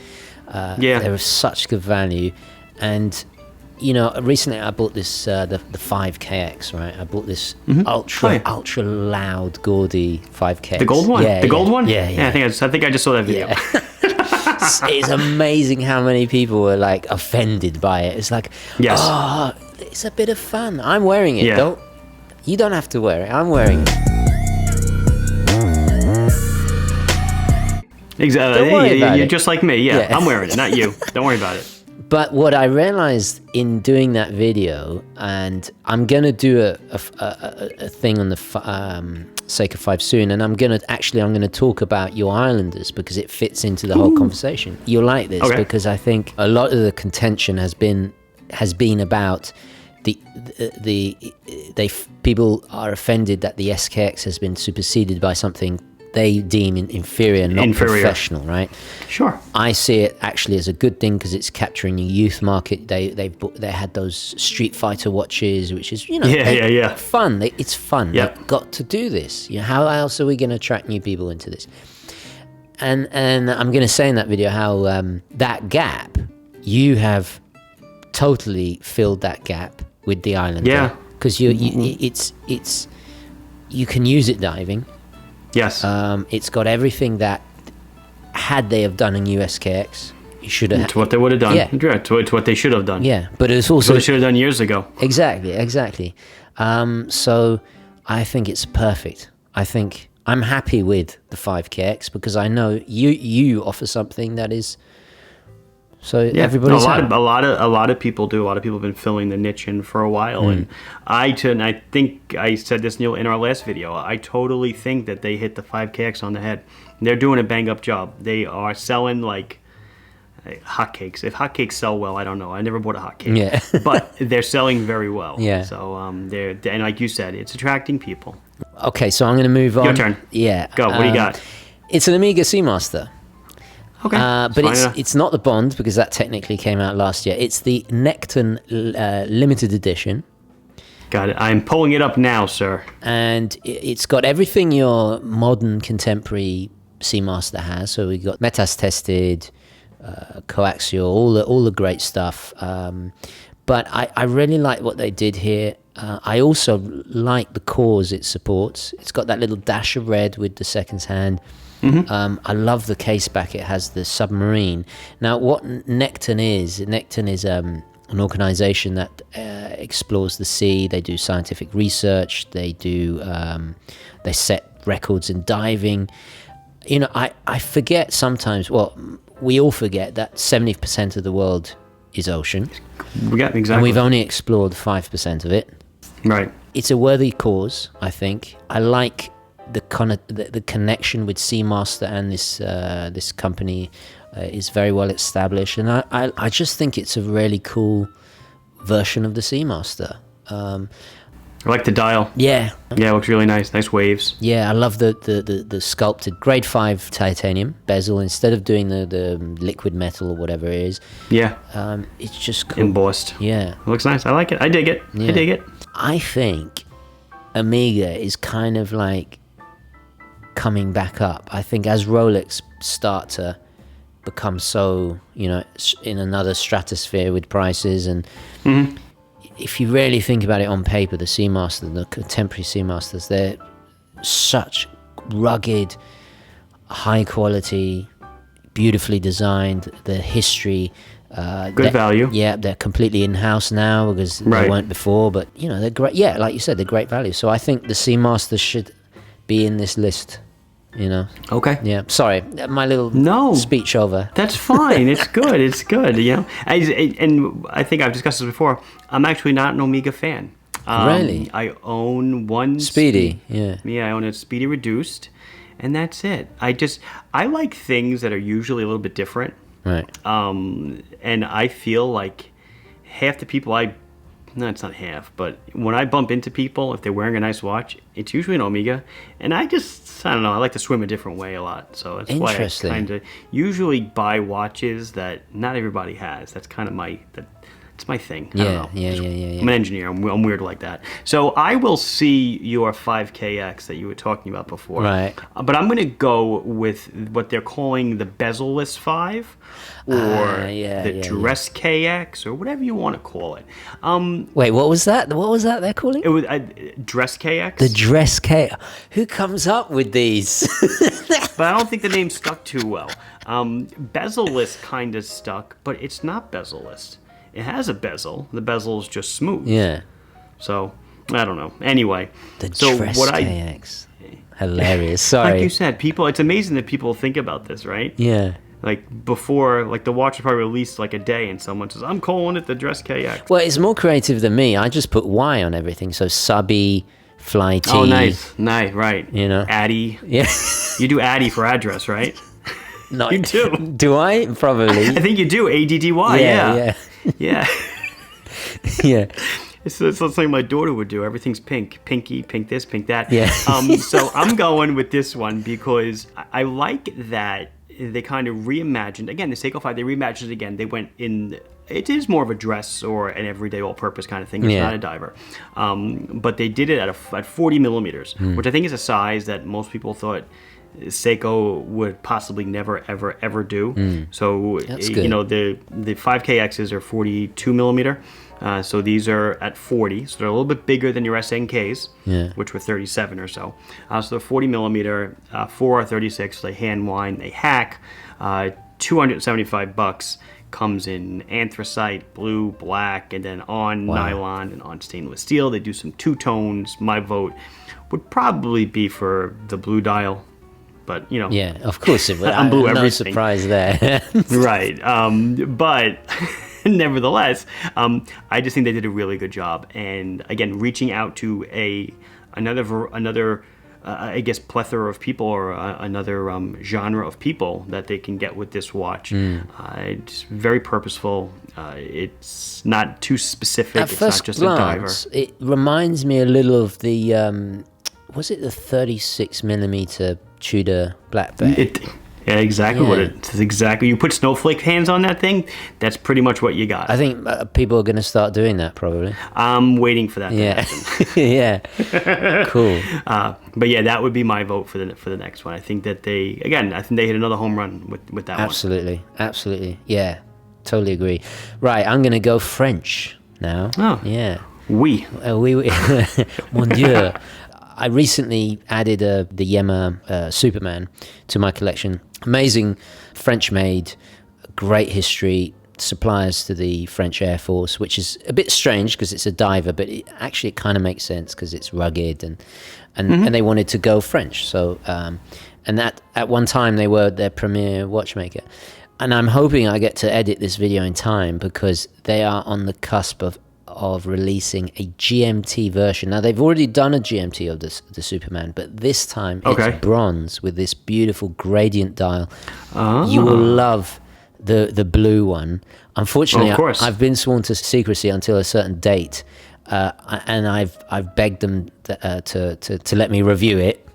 of such good value, and. Recently I bought this the 5KX, right? I bought this ultra loud, gaudy 5KX. The gold one? Yeah, gold one? Yeah. I think I just saw that video. Yeah. It's amazing how many people were like offended by it. It's like, it's a bit of fun. I'm wearing it. Yeah. You don't have to wear it. I'm wearing it. Exactly. You're just like me. Yeah. I'm wearing it, not you. Don't worry about it. But what I realized in doing that video, and I'm going to do a thing on the Seiko 5 soon, and I'm going to talk about your Islanders because it fits into the whole conversation. You'll like this because I think a lot of the contention has been about people are offended that the SKX has been superseded by something they deem inferior, not professional, right? Sure. I see it actually as a good thing because it's capturing the youth market. They had those Street Fighter watches, which is fun. It's fun. Yep. They've got to do this. How else are we going to attract new people into this? And I'm going to say in that video how that gap, you have totally filled that gap with the Islander. Yeah. Because you can use it diving. Yes. It's got everything that, had they have done a new SKX, you should have... It's what they would have done. Yeah. It's what they should have done. Yeah, but it's also... What they should have done years ago. Exactly. So I think it's perfect. I think I'm happy with the 5KX because I know you offer something that is So everybody's a lot of people do. A lot of people have been filling the niche in for a while, and I think I said this, Neil, in our last video. I totally think that they hit the 5KX on the head. They're doing a bang up job. They are selling like hotcakes. If hotcakes sell well, I don't know. I never bought a hotcake. Yeah. But they're selling very well. Yeah. So they're and like you said, it's attracting people. Okay, so I'm going to move on. Your turn. Yeah. Go. What do you got? It's an Amiga Seamaster. Okay. But it's not the Bond, because that technically came out last year. It's the Nekton limited edition. Got it. I'm pulling it up now, sir. And it's got everything your modern contemporary Seamaster has. So we got Metas tested, coaxial, all the great stuff. But I really like what they did here. I also like the cores it supports. It's got that little dash of red with the seconds hand. Mm-hmm. I love the case back. It has the submarine. Now, what Nekton is an organization that explores the sea. They do scientific research. They set records in diving. You know, I forget sometimes, well, we all forget that 70% of the world is ocean. Yeah, exactly. And we've only explored 5% of it. Right. It's a worthy cause, I think. I like the connection with Seamaster and this company is very well established, and I just think it's a really cool version of the Seamaster. I like the dial. Yeah, it looks really nice. Nice waves. Yeah, I love the sculpted grade 5 titanium bezel instead of doing the liquid metal or whatever it is. Yeah. It's just cool. Embossed. Yeah, it looks nice. I like it. I dig it. Yeah. I dig it. I think Amiga is kind of like coming back up. I think as Rolex start to become so, in another stratosphere with prices, and if you really think about it on paper, the Seamaster, the contemporary Seamasters, they're such rugged, high quality, beautifully designed. The history, good value. Yeah, they're completely in-house now because they weren't before, but they're great. Yeah, like you said, they're great value. So I think the Seamaster should be in this list. Okay. Yeah. Sorry, my little speech over. That's fine. It's good. It's good. And I think I've discussed this before. I'm actually not an Omega fan. Really? I own one Speedy. Yeah. Yeah, I own a Speedy Reduced, and that's it. I like things that are usually a little bit different. Right. And I feel like half the people no, it's not half, but when I bump into people, if they're wearing a nice watch, it's usually an Omega, and I don't know, I like to swim a different way a lot, so that's why I kind of usually buy watches that not everybody has. That's kind of it's my thing. I don't know. Yeah. I'm an engineer. I'm weird like that. So I will see your 5KX that you were talking about before. Right. But I'm going to go with what they're calling the bezel-less 5 or the dress KX or whatever you want to call it. Wait, what was that? What was that they're calling? It was dress KX. The dress KX. Who comes up with these? But I don't think the name stuck too well. Bezel-less kind of stuck, but it's not bezel-less. It has a bezel. The bezel is just smooth. Yeah. So, I don't know. Anyway. The dress KX. Hilarious. Sorry. Like you said, it's amazing that people think about this, right? Yeah. Like before, like the watch was probably released like a day and someone says, I'm calling it the dress KX. Well, it's more creative than me. I just put Y on everything. So Subby, Fly T. Oh, nice. Nice, right. Addy. Yeah. You do Addy for address, right? No, you do. Do I? Probably. I think you do. ADDY. Yeah. Yeah. Yeah. It's something my daughter would do. Everything's pink. Pinky, pink this, pink that. Yeah. So I'm going with this one because I like that they kind of reimagined. Again, the Seiko 5, they reimagined it again. They went in... It is more of a dress or an everyday all-purpose kind of thing. It's not a diver. But they did it at 40 millimeters, which I think is a size that most people thought Seiko would possibly never, ever, ever do. So, that's good. The 5KXs are 42 millimeter. So these are at 40. So they're a little bit bigger than your SNKs, which were 37 or so. So they're 40 millimeter, 4 are 36. They hand wind, they hack. $275 comes in anthracite, blue, black, and then on nylon and on stainless steel. They do some two tones. My vote would probably be for the blue dial. but you know. Yeah, of course it would. Unblew No everything. surprise there. Right. But nevertheless, I just think they did a really good job. And again, reaching out to another I guess plethora of people, or another genre of people that they can get with this watch. It's very purposeful. It's not too specific. It's not just glance, a diver. It reminds me a little of the was it the 36mm Tudor blackback? Yeah, exactly what it is. Exactly. You put snowflake hands on that thing, that's pretty much what you got. I think people are going to start doing that probably. I'm waiting for that to happen. Yeah. Cool. But yeah, that would be my vote for the next one. I think that I think they hit another home run with that one. Absolutely. Yeah, totally agree. Right, I'm going to go French now. Oh. Yeah. Oui. Oui. Mon Dieu. I recently added the Yema Superman to my collection. Amazing, French-made, great history, suppliers to the French Air Force, which is a bit strange because it's a diver, but it kind of makes sense because it's rugged and they wanted to go French. So and that at one time they were their premier watchmaker. And I'm hoping I get to edit this video in time because they are on the cusp of releasing a GMT version. Now they've already done a GMT of the Superman, but this time it's bronze with this beautiful gradient dial. You will love the blue one. Unfortunately, of course. I've been sworn to secrecy until a certain date, and I've begged them to let me review it.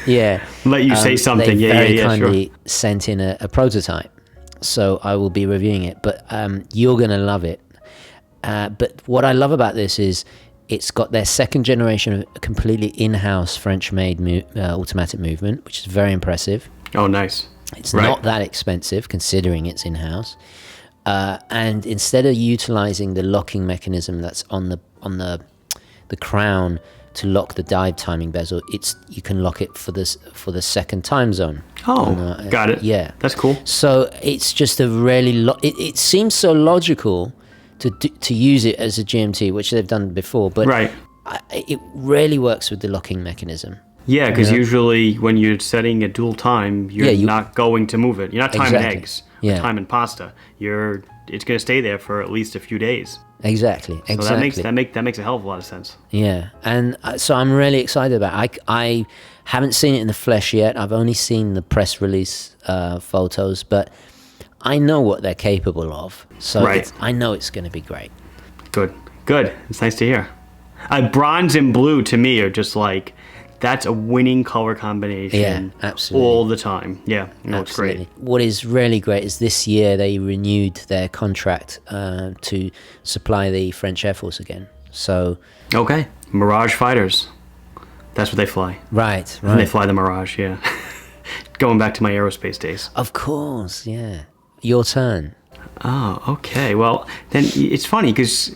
Yeah, let you say something. They yeah, very yeah, kindly sure. sent in a prototype, so I will be reviewing it. But you're gonna love it. But what I love about this is it's got their second generation of completely in-house French-made automatic movement, which is very impressive. Oh, nice. It's not that expensive considering it's in-house. And instead of utilizing the locking mechanism that's on the crown to lock the dive timing bezel, you can lock it for the second time zone. Oh, got it. Yeah, that's cool. So it's just a really it seems so logical to use it as a GMT, which they've done before, but it really works with the locking mechanism. Yeah, because usually when you're setting a dual time, you're not going to move it. You're not timing eggs, or timing pasta. It's going to stay there for at least a few days. Exactly. So that makes a hell of a lot of sense. Yeah, and so I'm really excited about it. I haven't seen it in the flesh yet. I've only seen the press release photos, but I know what they're capable of, so I know it's going to be great. Good. It's nice to hear. Bronze and blue to me are just like, that's a winning color combination. Yeah, absolutely. All the time. Yeah, it's great. What is really great is this year they renewed their contract to supply the French Air Force again. So Mirage fighters. That's what they fly. Right. And they fly the Mirage, yeah. Going back to my aerospace days. Of course, yeah. Your turn. Oh, okay. Well, then it's funny because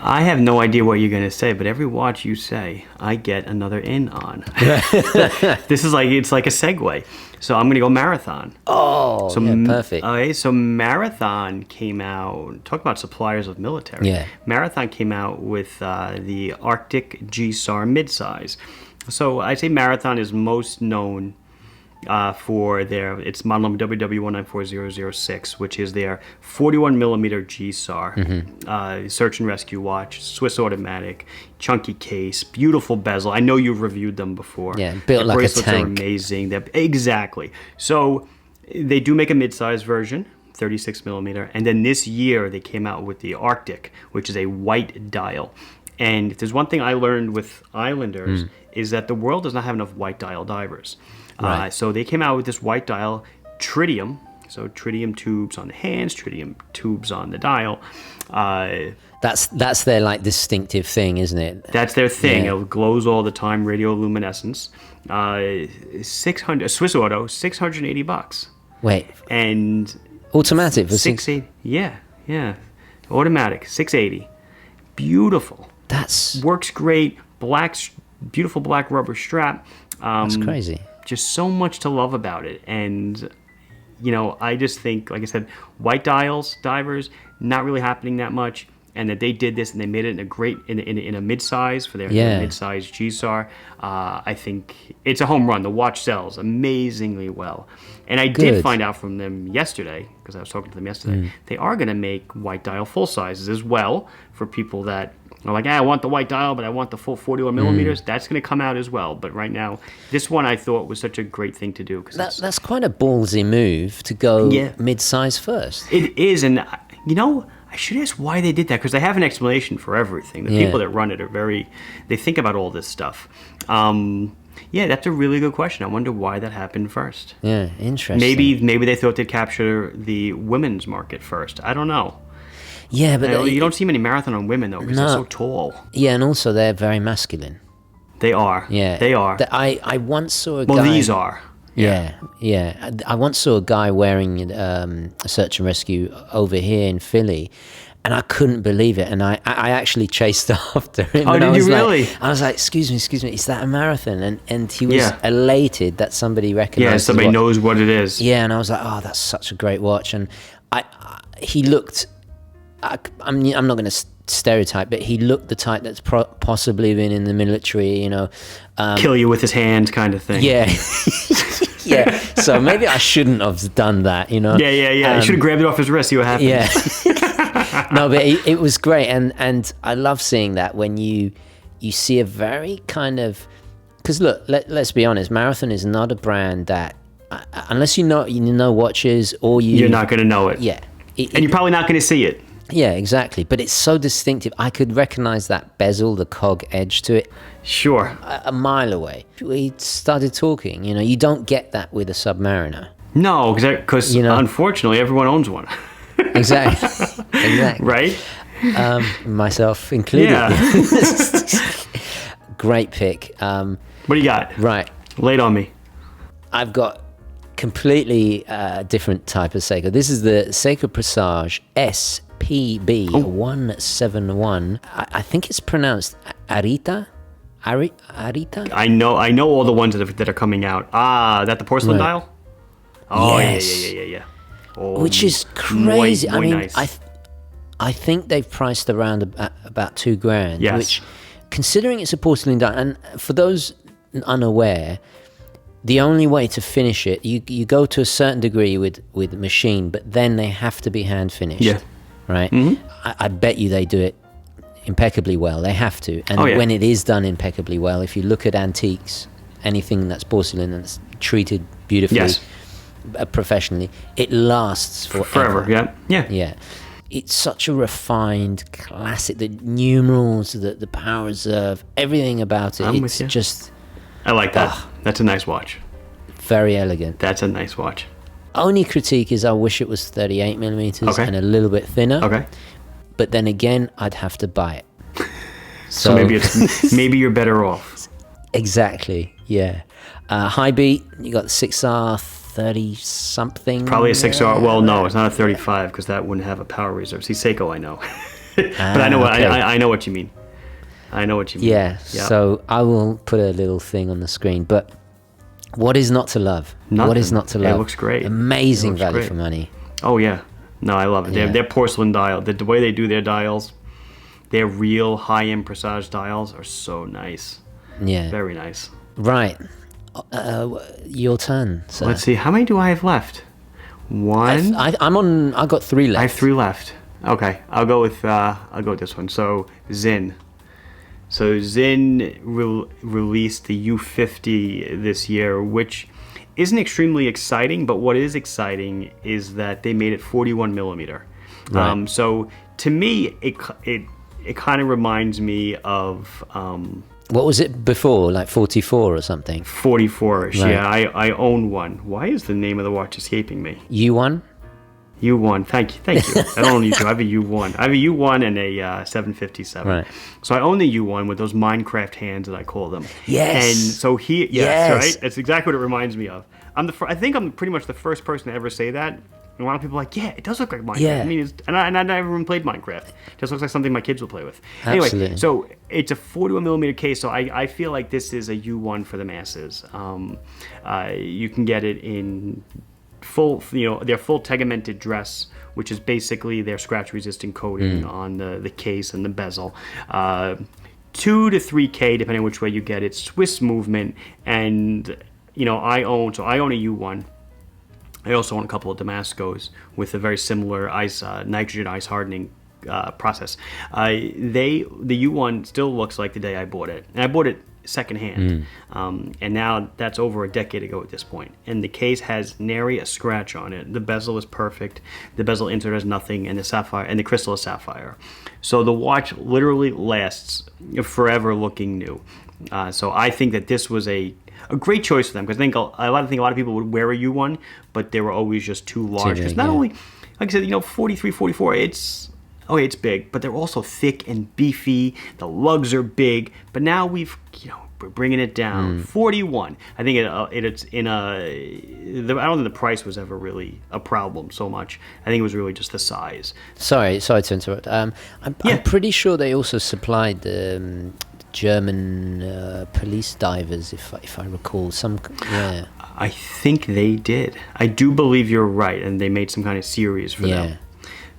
I have no idea what you're going to say, but every watch you say, I get another in on. It's like a segue. So I'm going to go Marathon. Oh, perfect. Okay, so Marathon came out, talk about suppliers of military. Yeah. Marathon came out with the Arctic Gsar Midsize. So I'd say Marathon is most known for its model number WW194006, which is their 41mm Gsar search and rescue watch, Swiss automatic, chunky case, beautiful bezel. I know you've reviewed them before. Yeah, built like a tank. Bracelets are amazing. Exactly. So they do make a mid-size version, 36mm, and then this year they came out with the Arctic, which is a white dial. And if there's one thing I learned with Islanders is that the world does not have enough white dial divers. Right. So they came out with this white dial tritium, so tritium tubes on the hands, tritium tubes on the dial. That's their like distinctive thing, isn't it? That's their thing. Yeah. It glows all the time, radioluminescence. 600 a Swiss auto, $680. Wait. And automatic for 680. Yeah. Automatic, 680. Beautiful. Works great. Beautiful black rubber strap. That's crazy. Just so much to love about it. And, I just think, like I said, white dials, divers, not really happening that much. and that they did this and they made it in a mid-size for their mid-size Gsar. I think it's a home run. The watch sells amazingly well. And I did find out from them yesterday, because I was talking to them yesterday, they are going to make white dial full sizes as well for people that are like, I want the white dial, but I want the full 41 millimeters. That's going to come out as well. But right now, this one I thought was such a great thing to do. That's quite a ballsy move to go mid-size first. It is, and I should ask why they did that, because they have an explanation for everything. The people that run it they think about all this stuff. That's a really good question. I wonder why that happened first. Yeah, interesting. Maybe they thought they'd capture the women's market first. I don't know. Yeah, but you don't see many marathon on women though, because they're so tall. Yeah, and also they're very masculine. They are. Yeah, they are. I once saw a guy. Well, these are. Yeah. I once saw a guy wearing a search and rescue over here in Philly, and I couldn't believe it. And I actually chased after him. Oh, did you really? I was like, excuse me, is that a marathon? And he was elated that somebody recognized. Yeah, somebody knows what it is. Yeah, and I was like, oh, that's such a great watch. And he looked. I'm not going to stereotype, but he looked the type that's possibly been in the military, kill you with his hand kind of thing. Yeah. Yeah. So maybe I shouldn't have done that, Yeah. You should have grabbed it off his wrist, see what happened. Yeah. No, but it was great. And I love seeing that when you see a very kind of, because look, let's be honest, Marathon is not a brand that, unless you know watches or you're not going to know it. Yeah. And you're probably not going to see it. Yeah, exactly. But it's so distinctive. I could recognize that bezel, the cog edge to it. Sure. A mile away. We started talking. You don't get that with a Submariner. No, because unfortunately everyone owns one. Exactly. Right? Myself included. Yeah. Great pick. What do you got? Right. Lay it on me. I've got completely different type of Seiko. This is the Seiko Presage SPB 171. I think it's pronounced Arita. Arita? I know all the ones that are coming out. That the porcelain dial? Oh, yes. Yeah. Oh, which is crazy. Muy nice. I think they've priced around about $2,000. Yes. Which, considering it's a porcelain dial, and for those unaware, the only way to finish it, you go to a certain degree with machine, but then they have to be hand finished. Yeah. Right? Mm-hmm. I bet you they do it impeccably well. They have to. And when it is done impeccably well, if you look at antiques, anything that's porcelain and it's treated beautifully, professionally, it lasts forever. Yeah. It's such a refined classic. The numerals, the power reserve, everything about it. It's just... I like that. That's a nice watch. Very elegant. That's a nice watch. Only critique is I wish it was 38 millimeters and a little bit thinner. Okay. But then again, I'd have to buy it. So maybe you're better off. Exactly. Yeah. High beat. You got the 6R 30 something. Probably a 6R. Well, no, it's not a 35 because that wouldn't have a power reserve. See, Seiko, I know. But I know. I know what you mean. I know what you mean. Yeah. So I will put a little thing on the screen. But what is not to love? Nothing. What is not to love? It looks great. Amazing value for money. Oh yeah. No, I love it. Yeah. Their porcelain dial, the way they do their dials, their real high-end Presage dials are so nice. Yeah. Very nice. Right. Your turn, sir. Let's see. How many do I have left? One. I've got 3 left. I have 3 left. Okay. I'll go with this one. So Sinn. So Sinn released the U50 this year, which isn't extremely exciting, but what is exciting is that they made it 41 millimeter. Right. So to me, it kind of reminds me of what was it before, like 44 or something? 44ish. Right. Yeah, I own one. Why is the name of the watch escaping me? U1? U1. Thank you. I don't own U2. I have a U1. I have a U1 and a 757. Right. So I own the U1 with those Minecraft hands that I call them. Yes. And so right? That's exactly what it reminds me of. I think I'm pretty much the first person to ever say that. And a lot of people are like, yeah, it does look like Minecraft. Yeah. I mean, I never even played Minecraft. It just looks like something my kids will play with. Absolutely. Anyway, so it's a 41 millimeter case, so I feel like this is a U1 for the masses. You can get it in full, their full tegmented dress, which is basically their scratch-resistant coating on the case and the bezel. 2 to 3K, depending which way you get it. Swiss movement, and I own a U1. I also own a couple of Damascos with a very similar nitrogen ice hardening process. The U1 still looks like the day I bought it, and I bought it secondhand, and now that's over a decade ago at this point. And the case has nary a scratch on it. The bezel is perfect. The bezel insert has nothing, and the sapphire and the crystal is sapphire. So the watch literally lasts forever, looking new. So I think that this was a great choice for them, because I think a lot of people would wear a U1, but they were always just too large. Because not only, like I said, 43, 44, it's big, but they're also thick and beefy. The lugs are big, but now we're bringing it down. 41. I think it's in I don't think the price was ever really a problem so much. I think it was really just the size. Sorry to interrupt. I'm pretty sure they also supplied the German police divers, if I recall. I think they did. I do believe you're right, and they made some kind of series for them.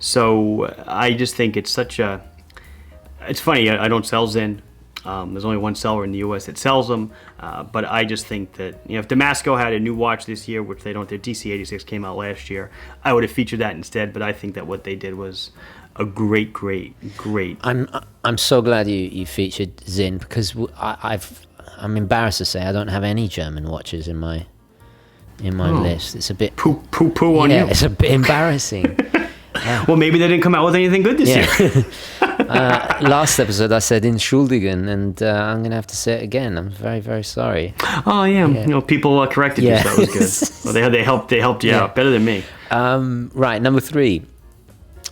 So I just think it's it's funny, I don't sell Zinn. There's only one seller in the U.S. that sells them, but I just think that if Damasco had a new watch this year, which they don't, their DC86 came out last year, I would have featured that instead. But I think that what they did was a great. I'm so glad you featured Zinn, because I'm embarrassed to say I don't have any German watches in my list. It's a bit poo on you. Yeah, it's a bit embarrassing. Well, maybe they didn't come out with anything good this year. Last episode I said Entschuldigen, and I'm going to have to say it again. I'm very, very sorry. Oh, yeah. People corrected you, so that was good. Well, they helped you out better than me. Right, number 3.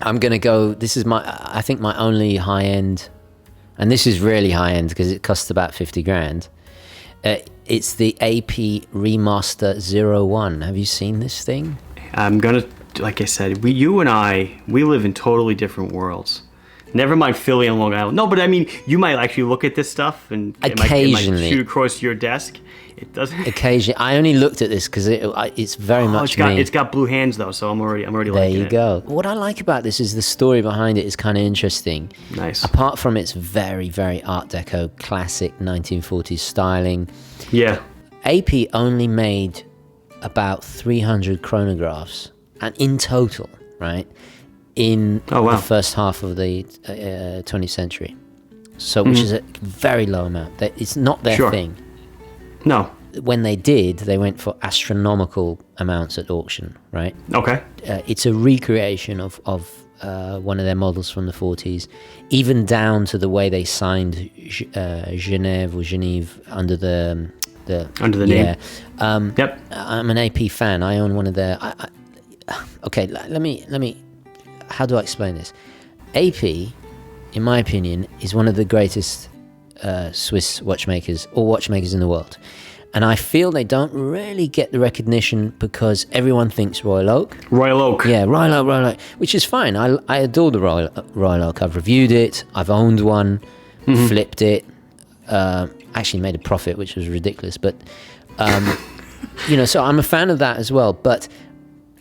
I'm going to go, this is I think my only high-end, and this is really high-end because it costs about 50 grand. It's the AP Remaster 01. Have you seen this thing? I'm going to, like I said, you and I live in totally different worlds. Never mind Philly and Long Island. No, but I mean, you might actually look at this stuff and occasionally it might shoot across your desk. It doesn't. Occasionally, I only looked at this because it's very much me. It's got blue hands though, so I'm already liking it. There you go. What I like about this is the story behind it is kind of interesting. Nice. Apart from its very, very Art Deco classic 1940s styling. Yeah. AP only made about 300 chronographs, and in total, right, in the first half of the 20th century. So, which is a very low amount. It's not their thing. No. When they did, they went for astronomical amounts at auction, right? Okay. It's a recreation of one of their models from the 40s, even down to the way they signed Genève under the name. Yep. I'm an AP fan. I own one of their. Okay, let me. How do I explain this? AP, in my opinion, is one of the greatest Swiss watchmakers or watchmakers in the world. And I feel they don't really get the recognition because everyone thinks Royal Oak. Royal Oak. Yeah, Royal Oak, which is fine. I adore the Royal Oak. I've reviewed it. I've owned one, flipped it, actually made a profit, which was ridiculous. But, so I'm a fan of that as well. But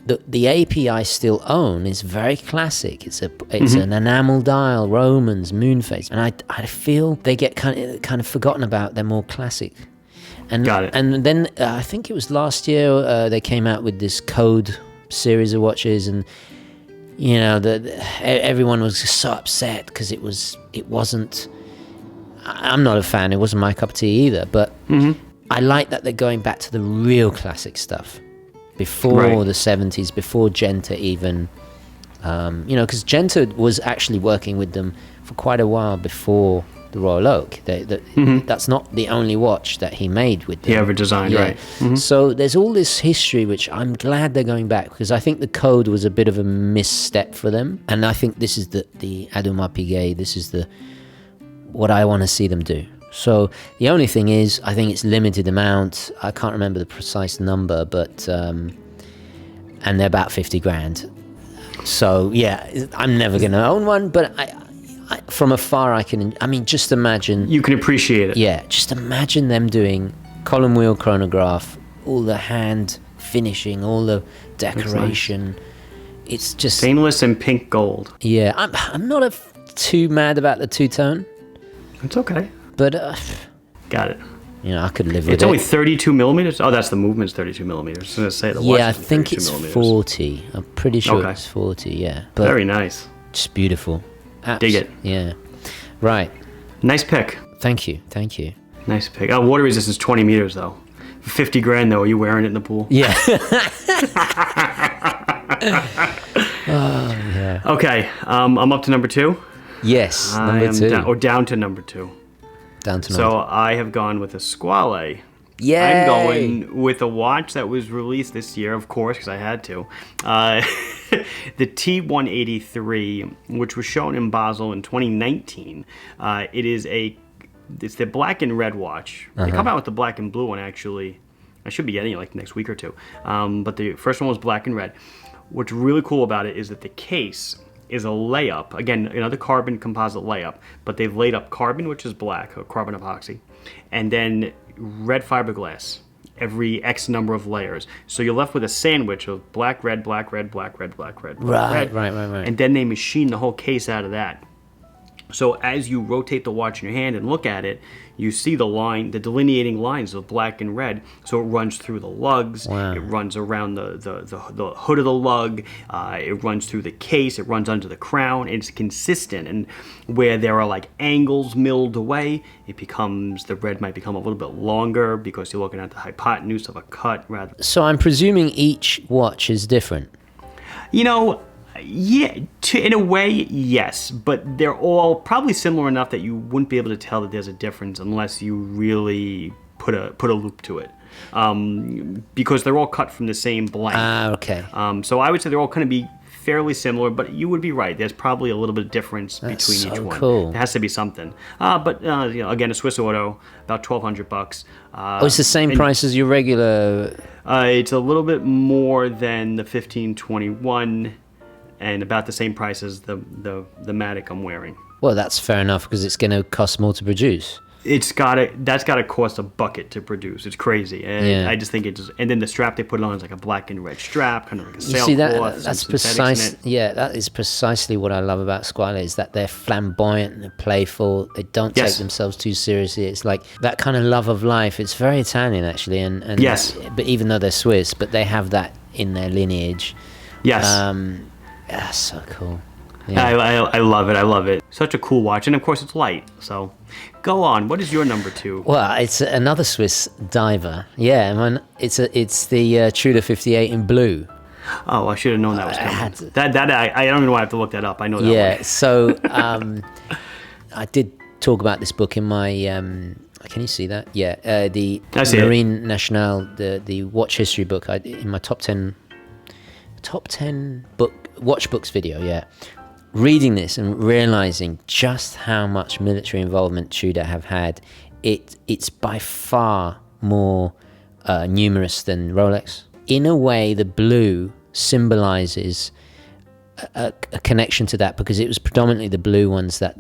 the AP I still own is very classic. It's an enamel dial, Romans, moon phase, and I feel they get kind of forgotten about. They're more classic. Got it. And then I think it was last year they came out with this Code series of watches, and everyone was just so upset because it wasn't. I'm not a fan. It wasn't my cup of tea either. But I like that they're going back to the real classic stuff. Before the 70s, before Genta even, because Genta was actually working with them for quite a while before the Royal Oak. That's not the only watch that he made with them. He ever designed, right. So there's all this history, which I'm glad they're going back, because I think the Code was a bit of a misstep for them. And I think this is the Audemars Piguet, this is what I want to see them do. So the only thing is, I think it's limited amount. I can't remember the precise number, but and they're about 50 grand. So yeah, I'm never going to own one, but I from afar just imagine. You can appreciate it. Yeah, just imagine them doing column wheel chronograph, all the hand finishing, all the decoration. Nice. It's just stainless and pink gold. Yeah, I'm not too mad about the two-tone. It's okay. But got it. You know, I could live with it. It's only 32 millimeters. Oh, that's the movement's 32 millimeters. I was going to say the watch. Yeah, I think it's 40. I'm pretty sure it's 40. Yeah. But very nice. Just beautiful. Dig it. Yeah. Right. Nice pick. Thank you. Nice pick. Water resistance 20 meters though. For 50 grand though, are you wearing it in the pool? Yeah. Oh, yeah. Okay. I'm up to number 2. Yes. Number 2. Down to number 2. Down to so I have gone with a SQUALE. Yay! I'm going with a watch that was released this year, of course, because I had to. The T183, which was shown in Basel in 2019. It's the black and red watch. They come out with the black and blue one, actually. I should be getting it like next week or two. But the first one was black and red. What's really cool about it is that the case is a layup. Again, another carbon composite layup, but they've laid up carbon, which is black, or carbon epoxy, and then red fiberglass, every X number of layers. So you're left with a sandwich of black, red, black, red, black, red, black, red, black, red. Right. And then they machine the whole case out of that. So as you rotate the watch in your hand and look at it, you see the delineating lines of black and red. So it runs through the lugs, it runs around the hood of the lug, it runs through the case, it runs under the crown, and it's consistent. And where there are like angles milled away, the red might become a little bit longer because you're looking at the hypotenuse of a cut rather. So I'm presuming each watch is different. You know, yeah, in a way, yes, but they're all probably similar enough that you wouldn't be able to tell that there's a difference unless you really put a loop to it, because they're all cut from the same blank. Okay. So I would say they're all going to be fairly similar, but you would be right. There's probably a little bit of difference between each one. Cool. There has to be something. But you know, again, a Swiss Auto, about $1,200. It's the same price as your regular. It's a little bit more than the 1521. And about the same price as the Matic I'm wearing. Well, that's fair enough because it's going to cost more to produce. That's gotta cost a bucket to produce. It's crazy, and I just think and then the strap they put it on is like a black and red strap, kind of like a sailcloth. That's precise. Yeah, that is precisely what I love about SQUALE is that they're flamboyant, they're playful, they don't take themselves too seriously. It's like that kind of love of life. It's very Italian actually, and yes, but even though they're Swiss, but they have that in their lineage. Yes. Yeah, so cool. Yeah. I love it. I love it. Such a cool watch, and of course it's light. So, go on. What is your number 2? Well, it's another Swiss diver. Yeah, it's the Tudor 58 in blue. Oh, I should have known that was coming. I don't even know why I have to look that up. I know that. Yeah. So, I did talk about this book in my. Can you see that? Yeah. The Marine Nationale, the watch history book. In my top 10 watch books video. Yeah. Reading this and realizing just how much military involvement Tudor have had, it's by far more numerous than Rolex. In a way, the blue symbolizes a connection to that because it was predominantly the blue ones that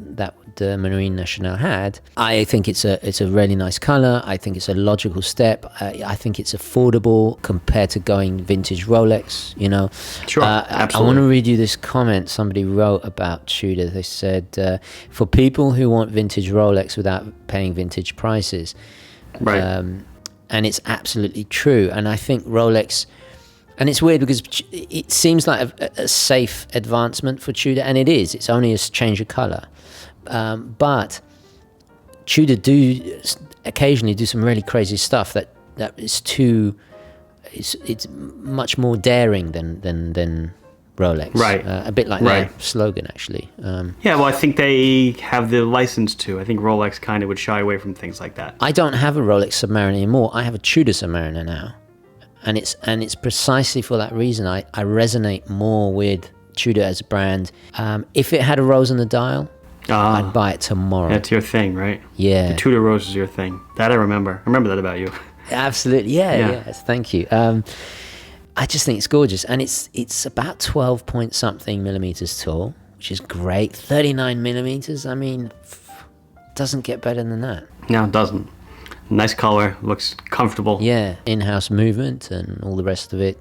the Marine Nationale had. I think it's a really nice color. I think it's a logical step. I think it's affordable compared to going vintage Rolex, you know. Sure, absolutely. I want to read you this comment somebody wrote about Tudor. They said, for people who want vintage Rolex without paying vintage prices. Right. And it's absolutely true. And I think Rolex... And it's weird because it seems like a safe advancement for Tudor, and it is. It's only a change of color. But Tudor do occasionally do some really crazy stuff that is it's much more daring than Rolex. Right. A bit like their slogan, actually. Yeah, well, I think they have the license to. I think Rolex kind of would shy away from things like that. I don't have a Rolex Submariner anymore. I have a Tudor Submariner now. And it's precisely for that reason I resonate more with Tudor as a brand. If it had a rose on the dial, I'd buy it tomorrow. That's your thing, right? Yeah. The Tudor rose is your thing. That I remember. I remember that about you. Absolutely. Yeah. Yes, thank you. I just think it's gorgeous. And it's about 12 point something millimeters tall, which is great. 39 millimeters. I mean, doesn't get better than that. No, it doesn't. Nice color, looks comfortable. Yeah, in-house movement and all the rest of it.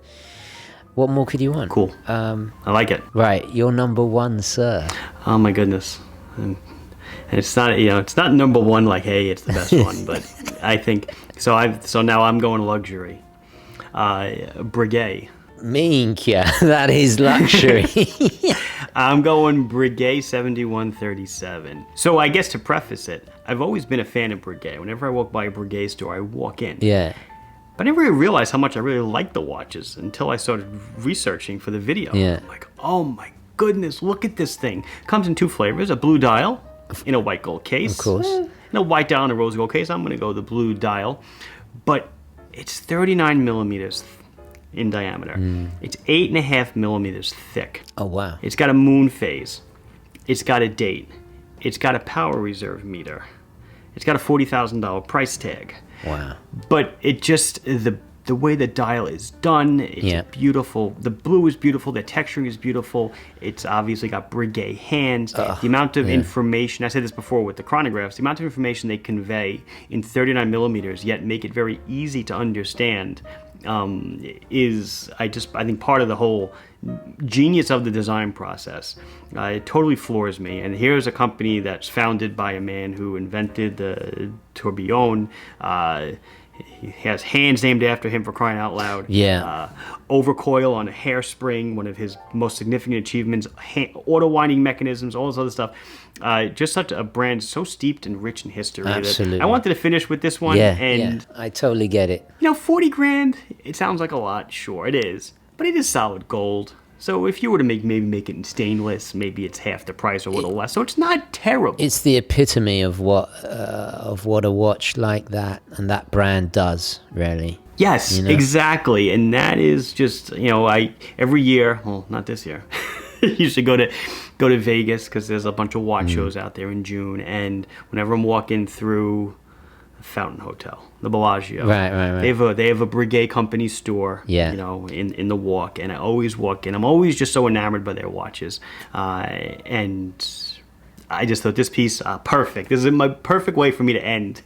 What more could you want? Cool. I like it. Right, you're number one, sir. Oh my goodness. And it's not, it's not number one like, hey, it's the best one, but I think so now I'm going luxury. Breguet. Minkia, that is luxury. I'm going Breguet 7137. So I guess to preface it, I've always been a fan of Breguet. Whenever I walk by a Breguet store, I walk in. Yeah. But I never really realized how much I really liked the watches until I started researching for the video. Yeah. I'm like, oh my goodness, look at this thing. Comes in two flavors, a blue dial in a white gold case. Of course. And a white dial in a rose gold case. I'm going to go the blue dial. But it's 39 millimeters in diameter. It's 8.5 millimeters thick. Oh, wow. It's got a moon phase. It's got a date. It's got a power reserve meter. It's got a $40,000 price tag. Wow. But it just, the way the dial is done, it's beautiful. The blue is beautiful. The texturing is beautiful. It's obviously got Breguet hands. The amount of information, I said this before with the chronographs, the amount of information they convey in 39 millimeters, yet make it very easy to understand, is, I think, part of the whole genius of the design process. It totally floors me. And here's a company that's founded by a man who invented the tourbillon. He has hands named after him, for crying out loud. Yeah. Overcoil on a hairspring, one of his most significant achievements. Auto winding mechanisms, all this other stuff. Just such a brand so steeped and rich in history. Absolutely. I wanted to finish with this one. Yeah, I totally get it. 40 grand, it sounds like a lot. Sure, it is. But it is solid gold. So if you were to maybe make it in stainless, maybe it's half the price or a little less. So it's not terrible. It's the epitome of what a watch like that and that brand does, really. Yes, exactly. And that is just, I every year, well, not this year. Usually go to Vegas because there's a bunch of watch shows out there in June, and whenever I'm walking through Fountain Hotel, the Bellagio. Right. They have a Breguet company store, in the walk, and I always walk in. I'm always just so enamored by their watches, and I just thought this piece perfect. This is my perfect way for me to end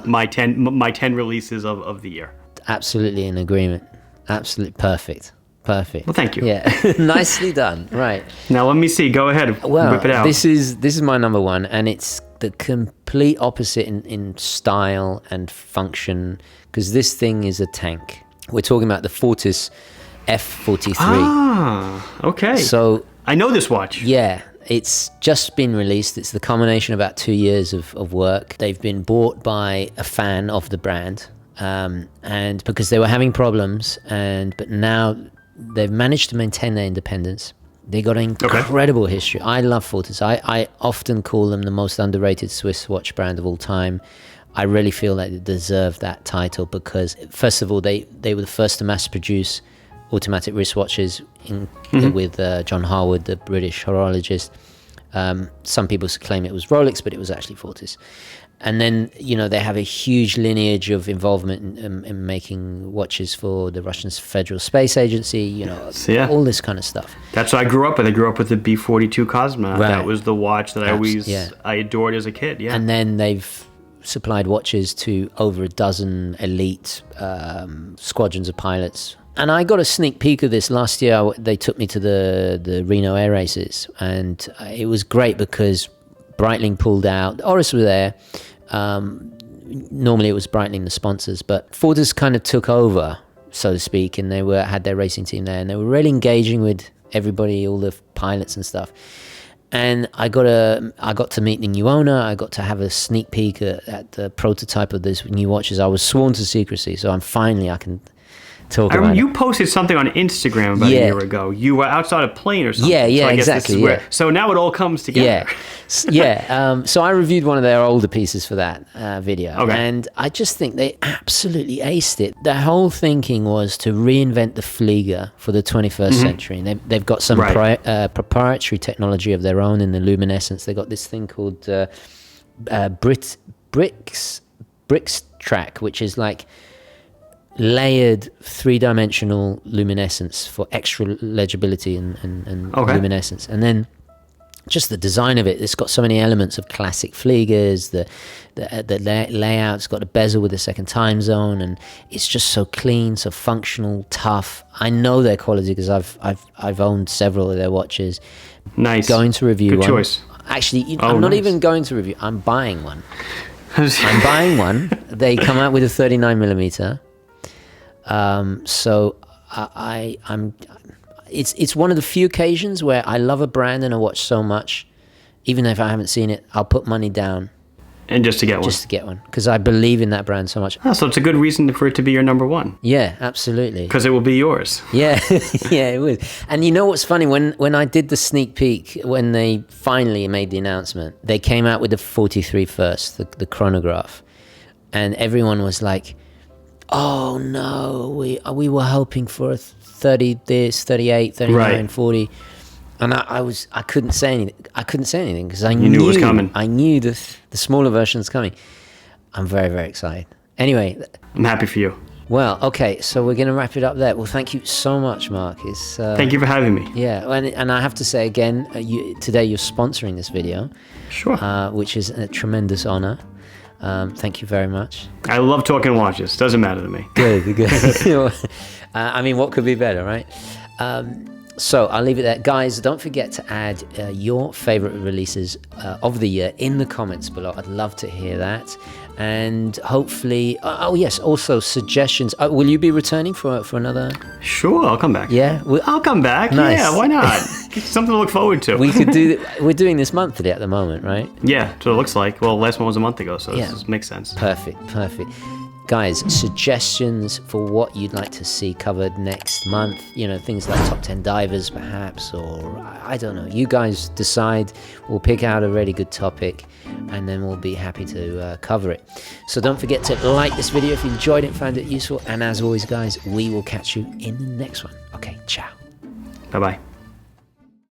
my 10 releases of the year. Absolutely in agreement. Absolutely perfect. Well, thank you. Yeah, nicely done. Right. Now let me see. Go ahead. Well, whip it out. This is my number one, and it's the complete opposite in style and function, because this thing is a tank. We're talking about the Fortis F43. Ah, okay. So I know this watch. Yeah, it's just been released. It's the culmination of about 2 years of work. They've been bought by a fan of the brand, and because they were having problems, but now they've managed to maintain their independence. They got an incredible history. I love Fortis. I often call them the most underrated Swiss watch brand of all time. I really feel that they deserve that title because, first of all, they were the first to mass produce automatic wristwatches with John Harwood, the British horologist. Some people claim it was Rolex, but it was actually Fortis. And then, they have a huge lineage of involvement in making watches for the Russian Federal Space Agency, all this kind of stuff. That's what I grew up with. I grew up with the B-42 Cosmonaut. Right. That was the watch that I adored as a kid, yeah. And then they've supplied watches to over a dozen elite squadrons of pilots. And I got a sneak peek of this last year. They took me to the Reno Air Races, and it was great because Breitling pulled out. Oris were there. Normally it was Breitling, the sponsors, but Fortis kind of took over, so to speak, and they had their racing team there, and they were really engaging with everybody, all the pilots and stuff. And I got to meet the new owner. I got to have a sneak peek at the prototype of these new watches. I was sworn to secrecy, so I can talk about you posted something on Instagram about a year ago. You were outside a plane or something. Yeah, so I guess exactly. This is where, so now it all comes together. So I reviewed one of their older pieces for that video. Okay. And I just think they absolutely aced it. Their whole thinking was to reinvent the Flieger for the 21st century. And they've got some proprietary technology of their own in the luminescence. They got this thing called Brix Track, which is like layered three-dimensional luminescence for extra legibility and luminescence. And then just the design of it. It's got so many elements of classic Fliegers. The layout's got a bezel with a second time zone, and it's just so clean, so functional, tough. I know their quality because I've owned several of their watches. Nice. Going to review Good one. choice. Actually, I'm not even going to review. I'm buying one. I'm buying one. They come out with a 39mm. So I'm. It's one of the few occasions where I love a brand and a watch so much, even if I haven't seen it, I'll put money down. And just to get one. Just to get one, because I believe in that brand so much. Oh, so it's a good reason for it to be your number one. Yeah, absolutely. Because it will be yours. Yeah, yeah, it would. And you know what's funny? When I did the sneak peek, when they finally made the announcement, they came out with the 43 first, the chronograph. And everyone was like, oh no, we were hoping for a 30 this, 38, 39, right. 40. And I couldn't say anything. I couldn't say anything because I knew it was coming. I knew the smaller version's coming. I'm very, very excited. Anyway, I'm happy for you. Well, okay, so we're going to wrap it up there. Well, thank you so much, Marc. Thank you for having me. Yeah, and I have to say again, today you're sponsoring this video. Sure. Which is a tremendous honor. Thank you very much. I love talking watches. Doesn't matter to me. Good. I mean, what could be better, right? So I'll leave it there. Guys, don't forget to add your favorite releases of the year in the comments below. I'd love to hear that. And hopefully, oh yes, also suggestions. Will you be returning for another? Sure, I'll come back. Yeah? I'll come back. Nice. Yeah, why not? Something to look forward to. We could do. We're doing this monthly at the moment, right? Yeah, so it looks like. Well, last one was a month ago, so this makes sense. Perfect. Guys, suggestions for what you'd like to see covered next month, things like top 10 divers perhaps, or I don't know, you guys decide. We'll pick out a really good topic and then we'll be happy to cover it. So don't forget to like this video if you enjoyed it and found it useful, and as always guys, we will catch you in the next one. Okay, ciao. Bye-bye.